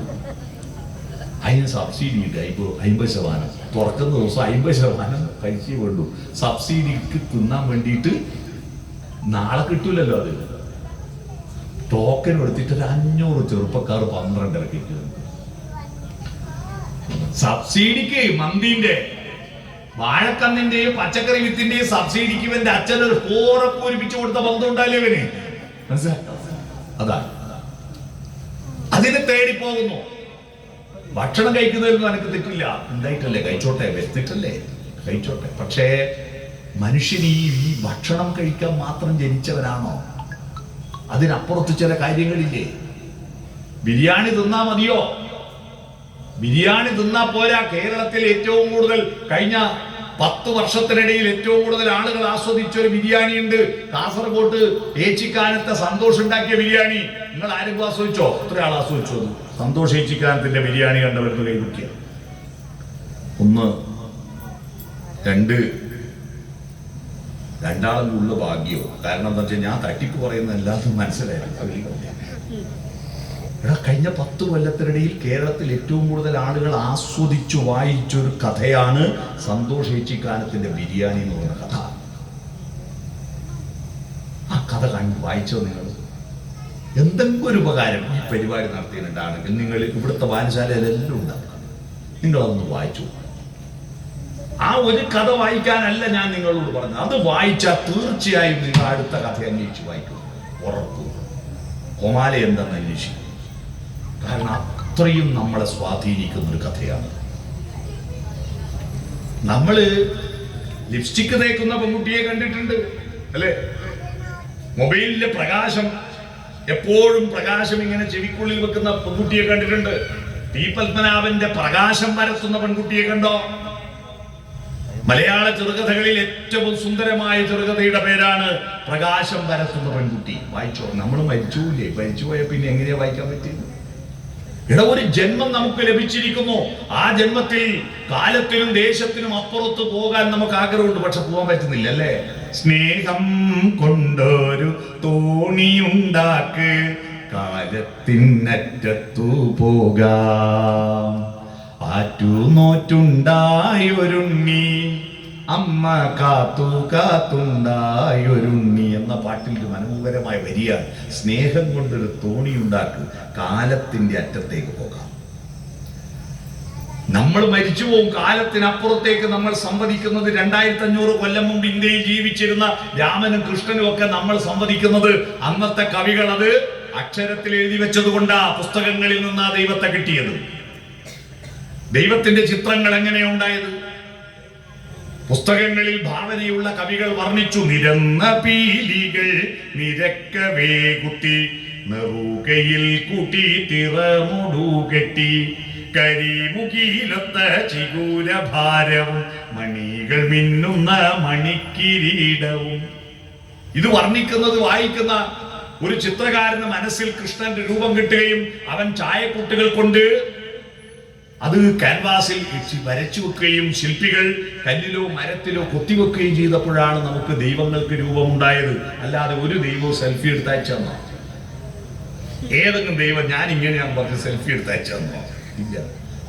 A: അതിന് സബ്സിഡി ഉണ്ട് 50%. തുറക്കുന്ന ദിവസം 50% പൈസ വേണ്ടു. സബ്സിഡിക്ക് തിന്നാൻ വേണ്ടിയിട്ട് നാളെ കിട്ടൂലല്ലോ. അത് ടോക്കൺ എടുത്തിട്ട് 500 ചെറുപ്പക്കാർ 12:30 സബ്സിഡിക്ക്. മന്തിന്റെ, വാഴക്കന്നിന്റെയും പച്ചക്കറി വിത്തിന്റെയും സബ്സിഡിക്ക് ഇവന്റെ അച്ഛനൊരു ഫോറെ പൂരിപ്പിച്ചു കൊടുത്ത ബന്ധം ഉണ്ടായില്ലേ ഇവന്? മനസ്സിലായി? അതാണ്. അതിനെ തേടി പോകുന്നു. ഭക്ഷണം കഴിക്കുന്നതിലൊന്നും എനിക്ക് തെറ്റില്ല, ഉണ്ടായിട്ടല്ലേ കഴിച്ചോട്ടെ, വെച്ചിട്ടല്ലേ കഴിച്ചോട്ടെ. പക്ഷേ മനുഷ്യൻ ഈ ഭക്ഷണം കഴിക്കാൻ മാത്രം ജനിച്ചവനാണോ? അതിനപ്പുറത്ത് ചില കാര്യങ്ങളില്ലേ? ബിരിയാണി തിന്നാ മതിയോ? ബിരിയാണി തിന്നാ പോരാ. കേരളത്തിൽ ഏറ്റവും കൂടുതൽ കഴിഞ്ഞ 10 വർഷത്തിനിടയിൽ ഏറ്റവും കൂടുതൽ ആളുകൾ ആസ്വദിച്ച ഒരു ബിരിയാണി ഉണ്ട്. കാസർഗോഡ് ഏച്ചിക്കാനത്തെ സന്തോഷം ഉണ്ടാക്കിയ ബിരിയാണി. നിങ്ങൾ ആരും ആസ്വദിച്ചോ? എത്ര ആൾ ആസ്വദിച്ചു? സന്തോഷ് ഏച്ചിക്കാനത്തിന്റെ ബിരിയാണി കണ്ടവർക്ക് കൈവയ്ക്കുക. 1 2 രണ്ടാളും ഉള്ള ഭാഗ്യോ. കാരണം എന്താ വെച്ചാൽ ഞാൻ തട്ടിപ്പ് പറയുന്ന എല്ലാവർക്കും മനസ്സിലായിരുന്നു. എടാ, കഴിഞ്ഞ 10 കൊല്ലത്തിനിടയിൽ കേരളത്തിൽ ഏറ്റവും കൂടുതൽ ആളുകൾ ആസ്വദിച്ചു വായിച്ചൊരു കഥയാണ് സന്തോഷ് ഏച്ചിക്കാനത്തിന്റെ ബിരിയാണി എന്ന് പറയുന്ന കഥ. ആ കഥ വായിച്ചോ നിങ്ങൾ? എന്തെങ്കിലും ഒരു ഉപകാരം ഈ പരിപാടി നടത്തിയിട്ടുണ്ടാണെങ്കിൽ നിങ്ങൾ ഇവിടുത്തെ വായനശാലയിലെല്ലാം ഉണ്ടാക്കണം. നിങ്ങളതൊന്ന് വായിച്ചു. ആ ഒരു കഥ വായിക്കാനല്ല ഞാൻ നിങ്ങളോട് പറഞ്ഞത്. അത് വായിച്ചാൽ തീർച്ചയായും നിങ്ങൾ അടുത്ത കഥ അന്വേഷിച്ച് വായിക്കും. ഉറപ്പ്. കൊമാല എന്തെന്ന് അന്വേഷിക്കും. കാരണം അത്രയും നമ്മളെ സ്വാധീനിക്കുന്ന ഒരു കഥയാണ്. നമ്മള് ലിപ്സ്റ്റിക് തേക്കുന്ന പെൺകുട്ടിയെ കണ്ടിട്ടുണ്ട് അല്ലെ? മൊബൈലിലെ പ്രകാശം, എപ്പോഴും പ്രകാശം ഇങ്ങനെ ചെവിക്കുള്ളിൽ വെക്കുന്ന പെൺകുട്ടിയെ കണ്ടിട്ടുണ്ട്. ടി പത്മനാഭന്റെ പ്രകാശം പരത്തുന്ന പെൺകുട്ടിയെ കണ്ടോ? മലയാള ചെറുകഥകളിൽ ഏറ്റവും സുന്ദരമായ ചെറുകഥയുടെ പേരാണ് പ്രകാശം പരത്തുന്ന പെൺകുട്ടി. വായിച്ചോ? നമ്മൾ മരിച്ചുല്ലേ? മരിച്ചുപോയ പിന്നെ എങ്ങനെയാ വായിക്കാൻ പറ്റിയത്? ഒരു ജന്മം നമുക്ക് ലഭിച്ചിരിക്കുന്നു. ആ ജന്മത്തിൽ കാലത്തിനും ദേശത്തിനും അപ്പുറത്ത് പോകാൻ നമുക്ക് ആഗ്രഹമുണ്ട്. പക്ഷെ പോകാൻ പറ്റുന്നില്ല അല്ലേ? സ്നേഹം കൊണ്ടൊരു തോണിയുണ്ടാക്ക്, കാലത്തിനറ്റത്തു പോകാം. ആറ്റുനോറ്റുണ്ടായൊരുണ്ണി, അമ്മ കാത്തുണ്ടായൊരുണ്ണി എന്ന പാട്ടിൽ ഒരു മനോഹരമായ വരിയാണ്. സ്നേഹം കൊണ്ടൊരു തോണി ഉണ്ടാക്ക്, കാലത്തിന്റെ അറ്റത്തേക്ക് പോകാം. നമ്മൾ മരിച്ചു പോകും. കാലത്തിനപ്പുറത്തേക്ക് നമ്മൾ സംവദിക്കുന്നത് 2500 കൊല്ലം മുമ്പ് ഇന്ത്യയിൽ ജീവിച്ചിരുന്ന രാമനും കൃഷ്ണനും ഒക്കെ നമ്മൾ സംവദിക്കുന്നത് അന്നത്തെ കവികൾ അത് അക്ഷരത്തിൽ എഴുതി വെച്ചത് കൊണ്ടാ. പുസ്തകങ്ങളിൽ നിന്നാ ദൈവത്തെ കിട്ടിയത്. ദൈവത്തിന്റെ ചിത്രങ്ങൾ എങ്ങനെയുണ്ടായത്? പുസ്തകങ്ങളിൽ ഭാവനയുള്ള കവികൾ വർണ്ണിച്ചു. നിരന്ന പീലികൾ നിരക്കവേ കുത്തി, നെറുകയിൽ കൂട്ടി തിറമുടുകെട്ടി, കരിമുകിലൊത്ത ചിഗൂരഭാരവും മണികൾ മിന്നുന്ന മണിക്കിരീടവും. ഇത് വർണ്ണിക്കുന്നത് വായിക്കുന്ന ഒരു ചിത്രകാരന് മനസ്സിൽ കൃഷ്ണന്റെ രൂപം കിട്ടുകയും അവൻ ചായക്കുട്ടുകൾ കൊണ്ട് അത് ക്യാൻവാസിൽ വരച്ചു വെക്കുകയും ശില്പികൾ കല്ലിലോ മരത്തിലോ കൊത്തിവെക്കുകയും ചെയ്തപ്പോഴാണ് നമുക്ക് ദൈവങ്ങൾക്ക് രൂപമുണ്ടായത്. അല്ലാതെ ഒരു ദൈവവും സെൽഫി എടുത്തയച്ചെന്നോ? ഏതെങ്കിലും ദൈവം ഞാൻ ഇങ്ങനെയാണെന്ന് പറഞ്ഞ് സെൽഫി എടുത്തയച്ചെന്നോ? ഇല്ല.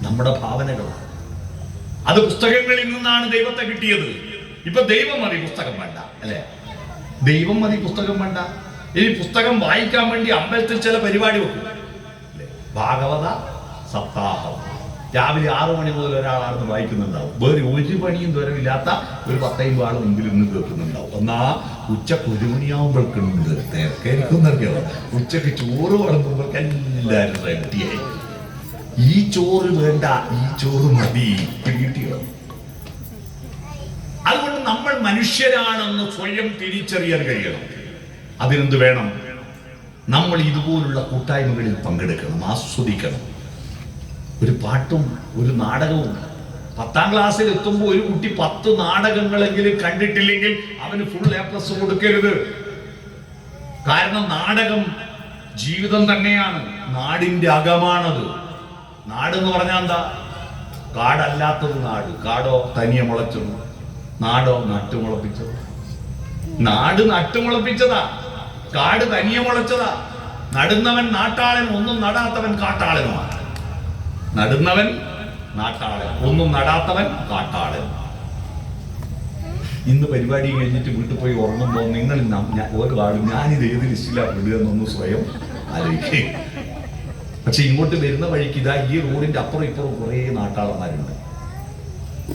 A: നമ്മുടെ ഭാവനകളാണ്. അത് പുസ്തകങ്ങളിൽ നിന്നാണ് ദൈവത്തെ കിട്ടിയത്. ഇപ്പൊ ദൈവം മതി, പുസ്തകം വേണ്ട അല്ലെ? ദൈവം മതി, പുസ്തകം വേണ്ട. ഇനി പുസ്തകം വായിക്കാൻ വേണ്ടി അമ്പലത്തിൽ ചില പരിപാടി വെക്കും. ഭാഗവത സപ്താഹം, രാവിലെ 6 മണി മുതൽ ഒരാളാണെന്ന് വായിക്കുന്നുണ്ടാവും. വേറെ ഒരു പണിയും ദൂരമില്ലാത്ത ഒരു 10-50 ആൾ മുമ്പിൽ നിന്ന് കേൾക്കുന്നുണ്ടാവും. എന്നാ ഉച്ചക്ക് 1 മണിയാകുമ്പോഴേക്കുണ്ട് തിരക്കായിരിക്കുന്നറിയോ. ഉച്ചക്ക് ചോറ് വളർത്തുമ്പോൾ എല്ലാവരും റെഡിയായി. ഈ ചോറ് വേണ്ട, ഈ ചോറ് മതി. കിട്ടിയോ? അതുകൊണ്ട് നമ്മൾ മനുഷ്യരാണെന്ന് സ്വയം തിരിച്ചറിയാൻ കഴിയണം. അതിനെന്ത് വേണം? നമ്മൾ ഇതുപോലുള്ള കൂട്ടായ്മകളിൽ പങ്കെടുക്കണം, ആസ്വദിക്കണം. ഒരു പാട്ടും ഒരു നാടകവും. 10ാം ക്ലാസ്സിൽ എത്തുമ്പോൾ ഒരു കുട്ടി 10 നാടകങ്ങളെങ്കിലും കണ്ടിട്ടില്ലെങ്കിൽ അവന് ഫുൾ A+ കൊടുക്കരുത്. കാരണം നാടകം ജീവിതം തന്നെയാണ്, നാടിന്റെ അകമാണത്. നാടെന്ന് പറഞ്ഞാൽ എന്താ? കാടല്ലാത്തത് നാട്. കാടോ തനിയെ മുളച്ചത്, നാടോ നട്ടുമുളപ്പിച്ചത്. നാട് നട്ടുമുളപ്പിച്ചതാ, കാട് തനിയെ മുളച്ചതാ. നടുന്നവൻ നാട്ടാളൻ, ഒന്നും നടാത്തവൻ കാട്ടാളനുമാണ്. നടുന്നവൻ നാട്ടാളൻ, ഒന്നും നടാത്തവൻ കാട്ടാളൻ. ഇന്ന് പരിപാടി കഴിഞ്ഞിട്ട് വീട്ടിൽ പോയി ഉറങ്ങുമ്പോൾ നിങ്ങൾ ഒരു ആളും ഞാനിത് ഏത് ലിസ്റ്റിലാണ് വിടുക എന്നൊന്ന് സ്വയം ആലോചിക്കുക. പക്ഷെ ഇങ്ങോട്ട് വരുന്ന വഴിക്ക് ഇതാ ഈ റോഡിന്റെ അപ്പുറം ഇപ്പുറം കുറേ നാട്ടാളന്മാരുണ്ട്.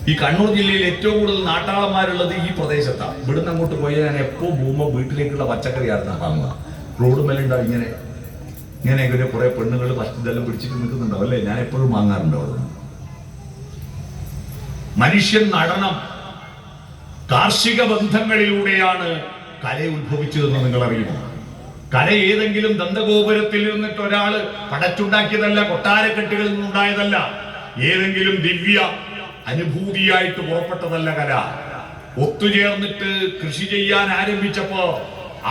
A: ഈ കണ്ണൂർ ജില്ലയിൽ ഏറ്റവും കൂടുതൽ നാട്ടാളന്മാരുള്ളത് ഈ പ്രദേശത്താണ്. ഇവിടുന്ന് അങ്ങോട്ട് പോയാൽ ഞാൻ എപ്പോ പോകുമ്പോൾ വീട്ടിലേക്കുള്ള പച്ചക്കറിയാണ് വാങ്ങുക. റോഡ് മേലുണ്ടാവും ഇങ്ങനെ ഇങ്ങനെ കുറെ പെണ്ണുങ്ങൾ ഇതെല്ലാം പിടിച്ചിട്ട് നിൽക്കുന്നുണ്ടാവും അല്ലേ? ഞാൻ എപ്പോഴും വാങ്ങാറുണ്ട് അവിടെ. മനുഷ്യൻ നടണം. കാർഷിക ബന്ധങ്ങളിലൂടെയാണ് കല ഉത്ഭവിച്ചതെന്ന് നിങ്ങൾ അറിയുമോ? കല ഏതെങ്കിലും ദന്തഗോപുരത്തിൽ ഇരുന്നിട്ട് ഒരാള് പടച്ചുണ്ടാക്കിയതല്ല, കൊട്ടാരക്കെട്ടുകളിൽ നിന്നുണ്ടായതല്ല, ഏതെങ്കിലും ദിവ്യ അനുഭൂതിയായിട്ട് പുറപ്പെട്ടതല്ല കല. ഒത്തുചേർന്നിട്ട് കൃഷി ചെയ്യാൻ ആരംഭിച്ചപ്പോ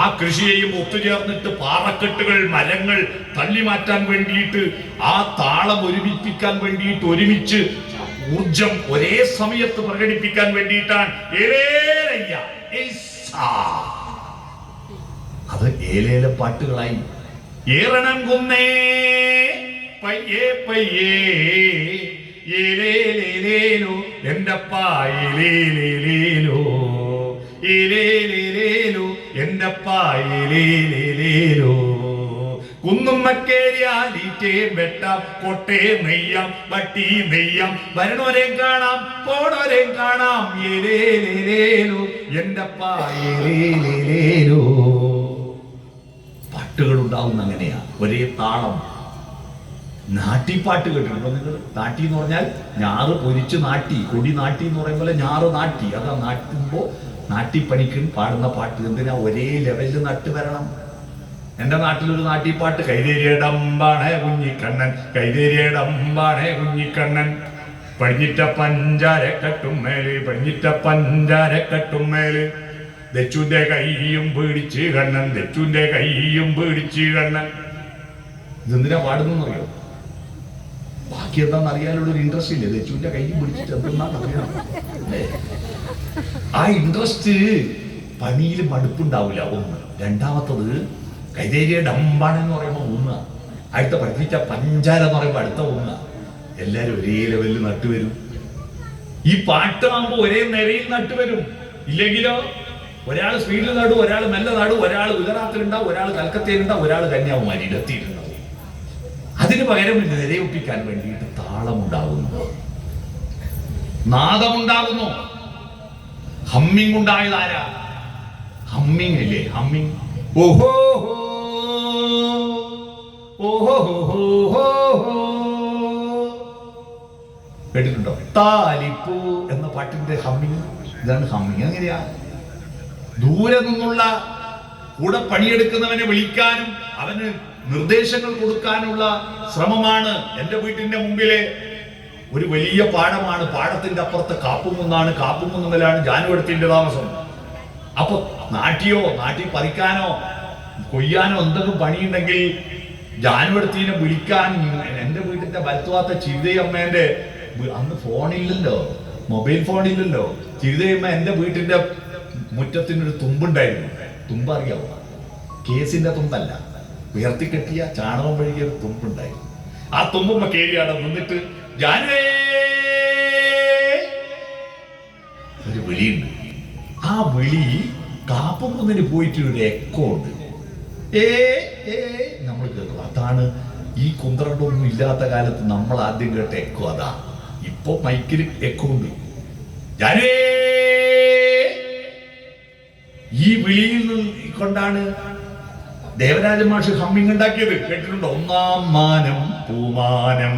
A: ആ കൃഷിയെയും ഒത്തുചേർന്നിട്ട് പാറക്കെട്ടുകൾ, മരങ്ങൾ തള്ളി മാറ്റാൻ വേണ്ടിയിട്ട്, ആ താളം ഒരുമിപ്പിക്കാൻ വേണ്ടിയിട്ട്, ഒരുമിച്ച് ഊർജം ഒരേ സമയത്ത് പ്രകടിപ്പിക്കാൻ വേണ്ടിയിട്ടാണ് അത് ഏലേല പാട്ടുകളായി. ഏറണം കുന്നേ പയ്യേ പയ്യേ ഏലേലേലേലോ എന്റപ്പാ ഏലേലേലേലോ ഏലേലേലേലോ എന്റപ്പാ ഏലേലേലേലോ. കുന്നും മക്കേരിയാലീറ്റേ വെട്ടാം, കൊട്ടേ നെയ്യാം, വട്ടി നെയ്യാം, വരണോരേം കാണാം, പോണോരേം കാണാം. ഏലേലേലേലോ എന്റപ്പാ ഏലേലേലേലോ. പാട്ടുകൾ ഉണ്ടാവുന്ന അങ്ങനെയാ, ഒരേ താളം. നാട്ടിപ്പാട്ട് കേട്ടിട്ടുണ്ടോ നിങ്ങൾ? നാട്ടി എന്ന് പറഞ്ഞാൽ ഞാറ് പൊരിച്ച് നാട്ടി, കൊടി നാട്ടി എന്ന് പറയുമ്പോൾ ഞാറ് നാട്ടി. അതാ നാട്ടുമ്പോ നാട്ടിപ്പണിക്ക് പാടുന്ന പാട്ട്. എന്തിനാ? ഒരേ ലെവലിൽ നട്ട് വരണം. എന്റെ നാട്ടിലൊരു നാട്ടിപ്പാട്ട്, കൈതേരിയടമ്പാണേ കുഞ്ഞിക്കണ്ണൻ, കൈതേരിയടമ്പാണേ കുഞ്ഞിക്കണ്ണൻ, പഴിഞ്ഞിട്ട പഞ്ചാരക്കെട്ടും മേല്, പഴിഞ്ഞിട്ട പഞ്ചാരക്കെട്ടും മേല്, ദച്ചുന്റെ കൈയും പിടിച്ച് കണ്ണൻ, ദച്ചുന്റെ കൈയും പിടിച്ച് കണ്ണൻ. ഇതെന്തിനാ പാടുന്നറിയോ? ബാക്കി എന്താണെന്ന് അറിയാനുള്ളൊരു ഇൻട്രസ്റ്റ് ഇല്ലേ? ദച്ചുന്റെ കൈയും പിടിച്ചിട്ട് എന്തെന്നാണ് അറിയണം അല്ലേ? ആ ഇൻട്രസ്റ്റ് പണിയിൽ മടുപ്പുണ്ടാവില്ല, ഒന്ന്. രണ്ടാമത്തത് കൈതേരിയുടെ ഡമ്പാണെന്ന് പറയുമ്പോൾ ഒന്ന്, അടുത്ത പഠിപ്പിച്ച പഞ്ചാര എന്ന് പറയുമ്പോൾ അടുത്ത ഒന്ന്. എല്ലാരും ഒരേ ലെവലിൽ നട്ടുവരും. ഈ പാട്ടാകുമ്പോൾ ഒരേ നിരയിൽ നട്ടുവരും. ഇല്ലെങ്കിലോ ഒരാൾ സ്പീഡിൽ നടും, ഒരാൾ മെല്ലെ നടും, ഒരാൾ ഗുജറാത്തിലുണ്ടാവും, ഒരാൾ കൽക്കത്തയിലുണ്ടാവും, ഒരാൾ കന്യാകുമാരിയിൽ എത്തിയിട്ടുണ്ടാവും. അതിന് പകരം നിരയൊപ്പിക്കാൻ വേണ്ടിയിട്ട് താളമുണ്ടാകുന്നു, നാദമുണ്ടാകുന്നു. ഹമ്മിങ് ഉണ്ടായതാരാ? ഹമ്മിങ് ഇല്ലേ? ഹമ്മിങ്. ഓഹോ കേട്ടിട്ടുണ്ടോ? താലിപ്പൂ എന്ന പാട്ടിന്റെ ഹമ്മിങ്. ഇതാണ് ഹമ്മിങ്. എങ്ങനെയാ? ദൂരെ നിന്നുള്ള കൂടെ പണിയെടുക്കുന്നവനെ വിളിക്കാനും അവന് നിർദ്ദേശങ്ങൾ കൊടുക്കാനുള്ള ശ്രമമാണ്. എന്റെ വീട്ടിന്റെ മുമ്പിലെ ഒരു വലിയ പാടമാണ്. പാടത്തിന്റെ അപ്പുറത്ത് കാപ്പുമുന്നാണ്. കാപ്പുമുന്നിലാണ് ജാനുവടത്തിന്റെ താമസം. അപ്പൊ നാട്ടിൽ പറിക്കാനോ കൊയ്യാനോ എന്തെങ്കിലും പണിയുണ്ടെങ്കിൽ ജാനുവടത്തിനെ വിളിക്കാൻ എന്റെ വീട്ടിന്റെ വലത്തുവാത്ത ചിരിതയമ്മേന്റെ, അന്ന് ഫോണില്ലല്ലോ, മൊബൈൽ ഫോണില്ലല്ലോ. ചിരിതയമ്മ എന്റെ വീട്ടിന്റെ മുറ്റത്തിനൊരു തുമ്പുണ്ടായിരുന്നു. തുമ്പറിയാവോ? കേസിന്റെ തുമ്പല്ല, ഉയർത്തിക്കെട്ടിയ ചാണകം വഴിയ ഒരു തുമ്പുണ്ടായിരുന്നു. ആ തുമ്പുമ്മ കേരിയാടെ നിന്നിട്ട് ജാനുവേ ഒരു വിളിയുണ്ട്. ആ വിളി കാപ്പുകുന്നിന് പോയിട്ട് ഒരു എക്കോ ഉണ്ട്. നമ്മൾ കേൾക്കും. അതാണ് ഈ കുന്ത്രണ്ടൊന്നും ഇല്ലാത്ത കാലത്ത് നമ്മൾ ആദ്യം കേട്ട എക്കോ അതാ. ഇപ്പൊ മൈക്കിൽ എക്കോ ഉണ്ട്. ഈ വിളിയിൽ നിന്ന് കൊണ്ടാണ് ദേവരാജ മാഷ് ഹമ്മിങ് ഉണ്ടാക്കിയത്. കേട്ടിട്ടുണ്ടോ? ഒന്നാം മാനം പൂമാനം,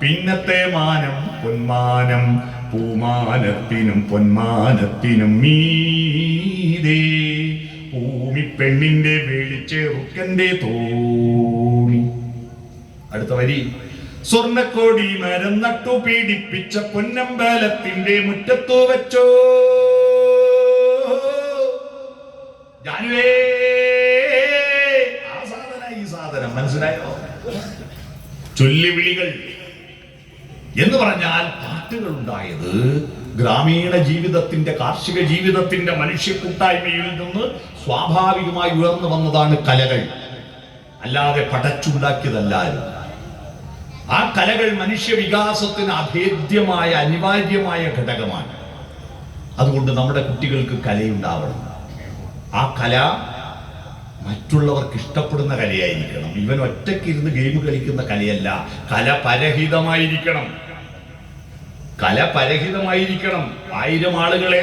A: പിന്നത്തെ മാനം പൊന്മാനം, പൂമാനത്തിനും പൊന്മാനത്തിനും മീതേ ഭൂമി പെണ്ണിന്റെ വെളിച്ചെറുക്കന്റെ തോണി. അടുത്ത വരി, സ്വർണ്ണക്കോടി മരം നട്ടു പീഡിപ്പിച്ച പൊന്നമ്പലത്തിന്റെ മുറ്റത്തു വെച്ചോ ജാനുവേ. ആ സാധന ഈ സാധനം മനസ്സിലായോ? ചൊല്ലിവിളികൾ എന്ന് പറഞ്ഞാൽ പാട്ടുകൾ ഉണ്ടായത് ഗ്രാമീണ ജീവിതത്തിന്റെ, കാർഷിക ജീവിതത്തിന്റെ, മനുഷ്യ കൂട്ടായ്മയിൽ നിന്ന് സ്വാഭാവികമായി ഉയർന്നു വന്നതാണ് കലകൾ, അല്ലാതെ പടച്ചുണ്ടാക്കിയതല്ലായിരുന്നു. ആ കലകൾ മനുഷ്യ വികാസത്തിന് അഭേദ്യമായ അനിവാര്യമായ ഘടകമാണ്. അതുകൊണ്ട് നമ്മുടെ കുട്ടികൾക്ക് കലയുണ്ടാവണം. ആ കല മറ്റുള്ളവർക്ക് ഇഷ്ടപ്പെടുന്ന കലയായിരിക്കണം. ഇവൻ ഒറ്റയ്ക്കിരുന്ന് ഗെയിം കളിക്കുന്ന കലയല്ല. കല പരഹിതമായിരിക്കണം. കല പരഹിതമായിരിക്കണം. 1000 ആളുകളെ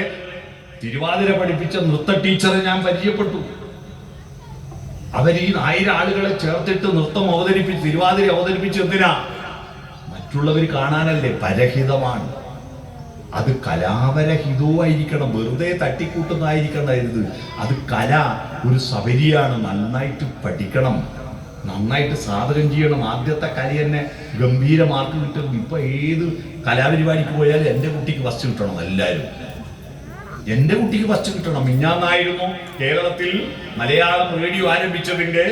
A: തിരുവാതിര പഠിപ്പിച്ച നൃത്ത ടീച്ചറെ ഞാൻ പരിചയപ്പെട്ടു. അവർ ഈ 1000 ആളുകളെ ചേർത്തിട്ട് നൃത്തം അവതരിപ്പിച്ച്, തിരുവാതിര അവതരിപ്പിച്ച് എന്തിനാ? മറ്റുള്ളവർ കാണാനല്ലേ. പരഹിതമാണ്. അത് കലാപരഹിതവുമായിരിക്കണം. വെറുതെ തട്ടിക്കൂട്ടുന്നതായിരിക്കണത്. അത് കല ഒരു സബരിയാണ്. നന്നായിട്ട് പഠിക്കണം, നന്നായിട്ട് സാധകം ചെയ്യണം. ആദ്യത്തെ കല തന്നെ ഗംഭീര മാർക്ക് കിട്ടും. ഇപ്പൊ ഏത് കലാപരിപാടിക്ക് പോയാലും എൻ്റെ കുട്ടിക്ക് ഫസ്റ്റ് കിട്ടണം. എല്ലാവരും എൻ്റെ കുട്ടിക്ക് ഫസ്റ്റ് കിട്ടണം. മിഞ്ഞാന്നായിരുന്നു കേരളത്തിൽ മലയാളം റേഡിയോ ആരംഭിച്ചതിന്റെ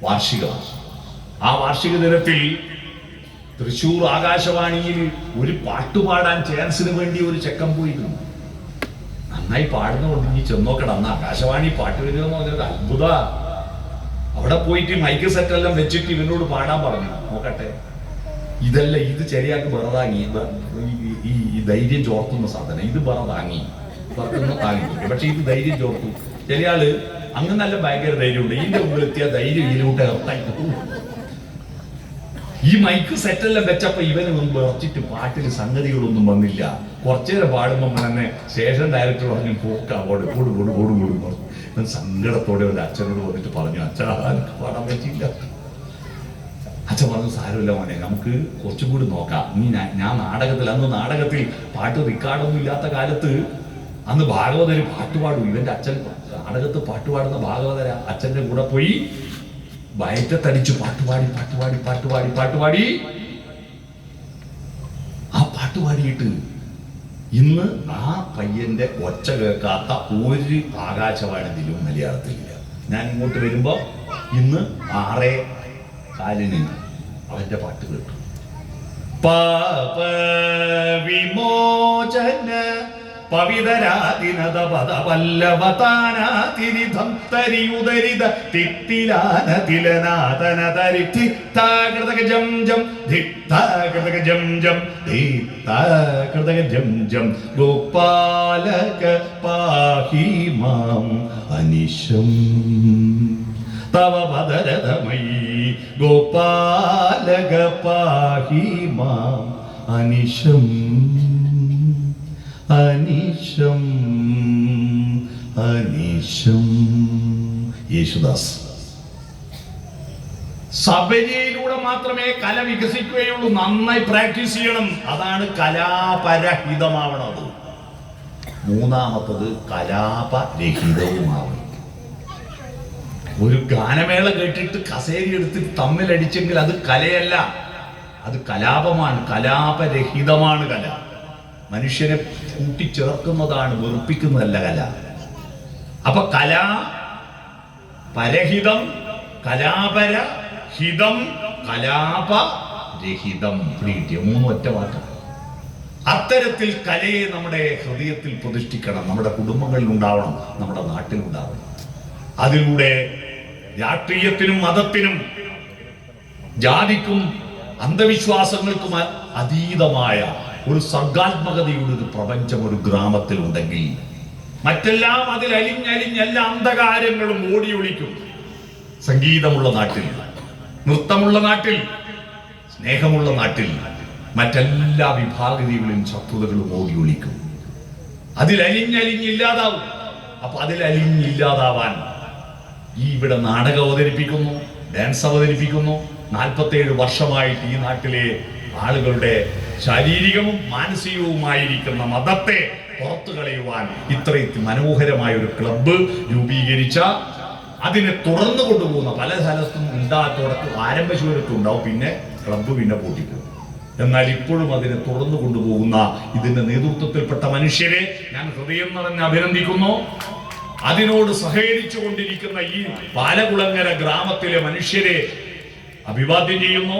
A: വാർഷികം. ആ വാർഷിക ദിനത്തിൽ തൃശ്ശൂർ ആകാശവാണിയിൽ ഒരു പാട്ടുപാടാൻ ചാൻസിന് വേണ്ടി ഒരു ചെക്കൻ പോയിരുന്നു. നന്നായി പാടുന്നതുകൊണ്ട് നീ ചെന്നോക്കണം. അന്ന് ആകാശവാണി പാട്ട് വരിക എന്ന് പറഞ്ഞത് അത്ഭുത. അവിടെ പോയിട്ട് മൈക്ക് സെറ്റെല്ലാം വെച്ചിട്ട് ഇവനോട് പാടാൻ പറഞ്ഞു. നോക്കട്ടെ, ഇതല്ല, ഇത് ചെറിയാക്ക് ബറതാങ്ങി. ഈ ധൈര്യം ചോർത്തുന്ന സാധനം ഇത് ബറതാങ്ങി താങ്ങി. പക്ഷെ ഇത് ധൈര്യം ചോർത്തു. ചില ആള് അങ്ങനെ നല്ല ഭയങ്കര ധൈര്യമുണ്ട്. ഇതിന്റെ മുമ്പിൽ എത്തിയ ധൈര്യം ഇതിലൂടെ ഇറത്തായിട്ട് പോകും. ഈ മൈക്ക് സെറ്റെല്ലാം വെച്ചപ്പോ ഇവന് മുമ്പ് ഉറച്ചിട്ട് പാട്ടിൽ സംഗതികളൊന്നും വന്നില്ല. കുറച്ചേരം പാടുമ്പോൾ തന്നെ സ്റ്റേഷൻ ഡയറക്ടർ പറഞ്ഞു പോക്കാവോട് കൂടു കൂടു കൂടു കൂടും പറഞ്ഞു. സങ്കടത്തോടെ ഒരു അച്ഛനോട് വന്നിട്ട് പറഞ്ഞു, അച്ഛാ എനിക്ക് പാടാൻ പറ്റിയില്ല. അച്ഛൻ പറഞ്ഞു, സാരമില്ല മോനെ, നമുക്ക് കുറച്ചും കൂടി നോക്കാം. ഞാൻ നാടകത്തിൽ, അന്ന് നാടകത്തിൽ പാട്ട് റിക്കാർഡൊന്നും ഇല്ലാത്ത കാലത്ത് അന്ന് ഭാഗവതര് പാട്ടുപാടും. ഇവന്റെ അച്ഛൻ നാടകത്ത് പാട്ടുപാടുന്ന ഭാഗവതര അച്ഛന്റെ കൂടെ പോയി വയറ്റത്തടിച്ച് പാട്ടുപാടി പാട്ടുപാടി പാട്ടുപാടി പാട്ടുപാടി ആ പാട്ടുപാടിയിട്ട് ഇന്ന് ആ പയ്യന്റെ ഒച്ച കേൾക്കാത്ത ഒരു ആകാശവാണിയിലും മലയാളത്തിലില്ല. ഞാൻ ഇങ്ങോട്ട് വരുമ്പോ ഇന്ന് 6:15 അവന്റെ പാട്ട് കേട്ടു. പാപ വിമോചന പവിതരാതിനത പദപല്ലവതാനാതിരിധം തരിയുദരിത തിത്തിലാന തിലനാതന തരിത്തിത്താകൃതക ജം ജം ധിത്താകൃതക ജം ജം ധിത്താകൃതക ജം ജം ഗോപാലക പാഹി മാം അനിശം തവ ഭദരതമയി ഗോപാലക പാഹി മാം അനിശം അനിശം അനിശം. യേശുദാസ്. സബരിയിലൂടെ മാത്രമേ കല വികസിക്കുകയുള്ളൂ. നന്നായി പ്രാക്ടീസ് ചെയ്യണം. അതാണ് കലാപരഹിതമാവണത്. മൂന്നാമത്തത് കലാപരഹിതവുമാവണം. ഒരു ഗാനമേള കേട്ടിട്ട് കസേരി എടുത്തിട്ട് തമ്മിലടിച്ചെങ്കിൽ അത് കലയല്ല, അത് കലാപമാണ്. കലാപരഹിതമാണ് കല. മനുഷ്യനെ കൂട്ടിച്ചേർക്കുന്നതാണ്, വെറുപ്പിക്കുന്നതല്ല കല. അപ്പൊ കലാ പരഹിതം, കലാപരഹിതം, കലാപരഹിതം. പ്രീതിയ 3 ഒറ്റ വാക്കാണ്. അത്തരത്തിൽ കലയെ നമ്മുടെ ഹൃദയത്തിൽ പ്രതിഷ്ഠിക്കണം. നമ്മുടെ കുടുംബങ്ങളിൽ ഉണ്ടാവണം, നമ്മുടെ നാട്ടിൽ ഉണ്ടാവണം. അതിലൂടെ രാഷ്ട്രീയത്തിനും മതത്തിനും ജാതിക്കും അന്ധവിശ്വാസങ്ങൾക്കും അതീതമായ ഒരു സർഗാത്മകതയുടെ ഒരു പ്രപഞ്ചം ഒരു ഗ്രാമത്തിൽ ഉണ്ടെങ്കിൽ മറ്റെല്ലാം അതിൽ അലിഞ്ഞലിഞ്ഞ എല്ലാ അന്ധകാരങ്ങളും ഓടി ഒളിക്കും. സംഗീതമുള്ള നാട്ടിൽ,
B: നൃത്തമുള്ള നാട്ടിൽ, സ്നേഹമുള്ള നാട്ടിൽ മറ്റെല്ലാ വിഭാഗീയതകളും ശത്രുതകളും ഓടി ഒളിക്കും. അതിലലിഞ്ഞലിഞ്ഞില്ലാതാവും. അപ്പൊ അതിലലിഞ്ഞില്ലാതാവാൻ ഇവിടെ നാടകം അവതരിപ്പിക്കുന്നു, ഡാൻസ് അവതരിപ്പിക്കുന്നു. 47 വർഷമായിട്ട് ഈ നാട്ടിലെ ആളുകളുടെ ശാരീരികവും മാനസികവുമായിരിക്കുന്ന മതത്തെ പുറത്തു കളയുവാൻ ഇത്രയും മനോഹരമായ ഒരു ക്ലബ്ബ് രൂപീകരിച്ച, അതിനെ തുറന്നു കൊണ്ടുപോകുന്ന, പല സ്ഥലത്തും തുടക്കം ആരംഭശൂരത്തും ഉണ്ടാവും, പിന്നെ ക്ലബ്ബ് പിന്നെ പൂട്ടിപ്പോകും. എന്നാൽ ഇപ്പോഴും അതിനെ തുറന്നു കൊണ്ടുപോകുന്ന ഇതിന്റെ നേതൃത്വത്തിൽപ്പെട്ട മനുഷ്യരെ ഞാൻ ഹൃദയം നിറഞ്ഞ് അഭിനന്ദിക്കുന്നു. അതിനോട് സഹകരിച്ചു കൊണ്ടിരിക്കുന്ന ഈ പാലകുളങ്ങര ഗ്രാമത്തിലെ മനുഷ്യരെ അഭിവാദ്യം ചെയ്യുന്നു.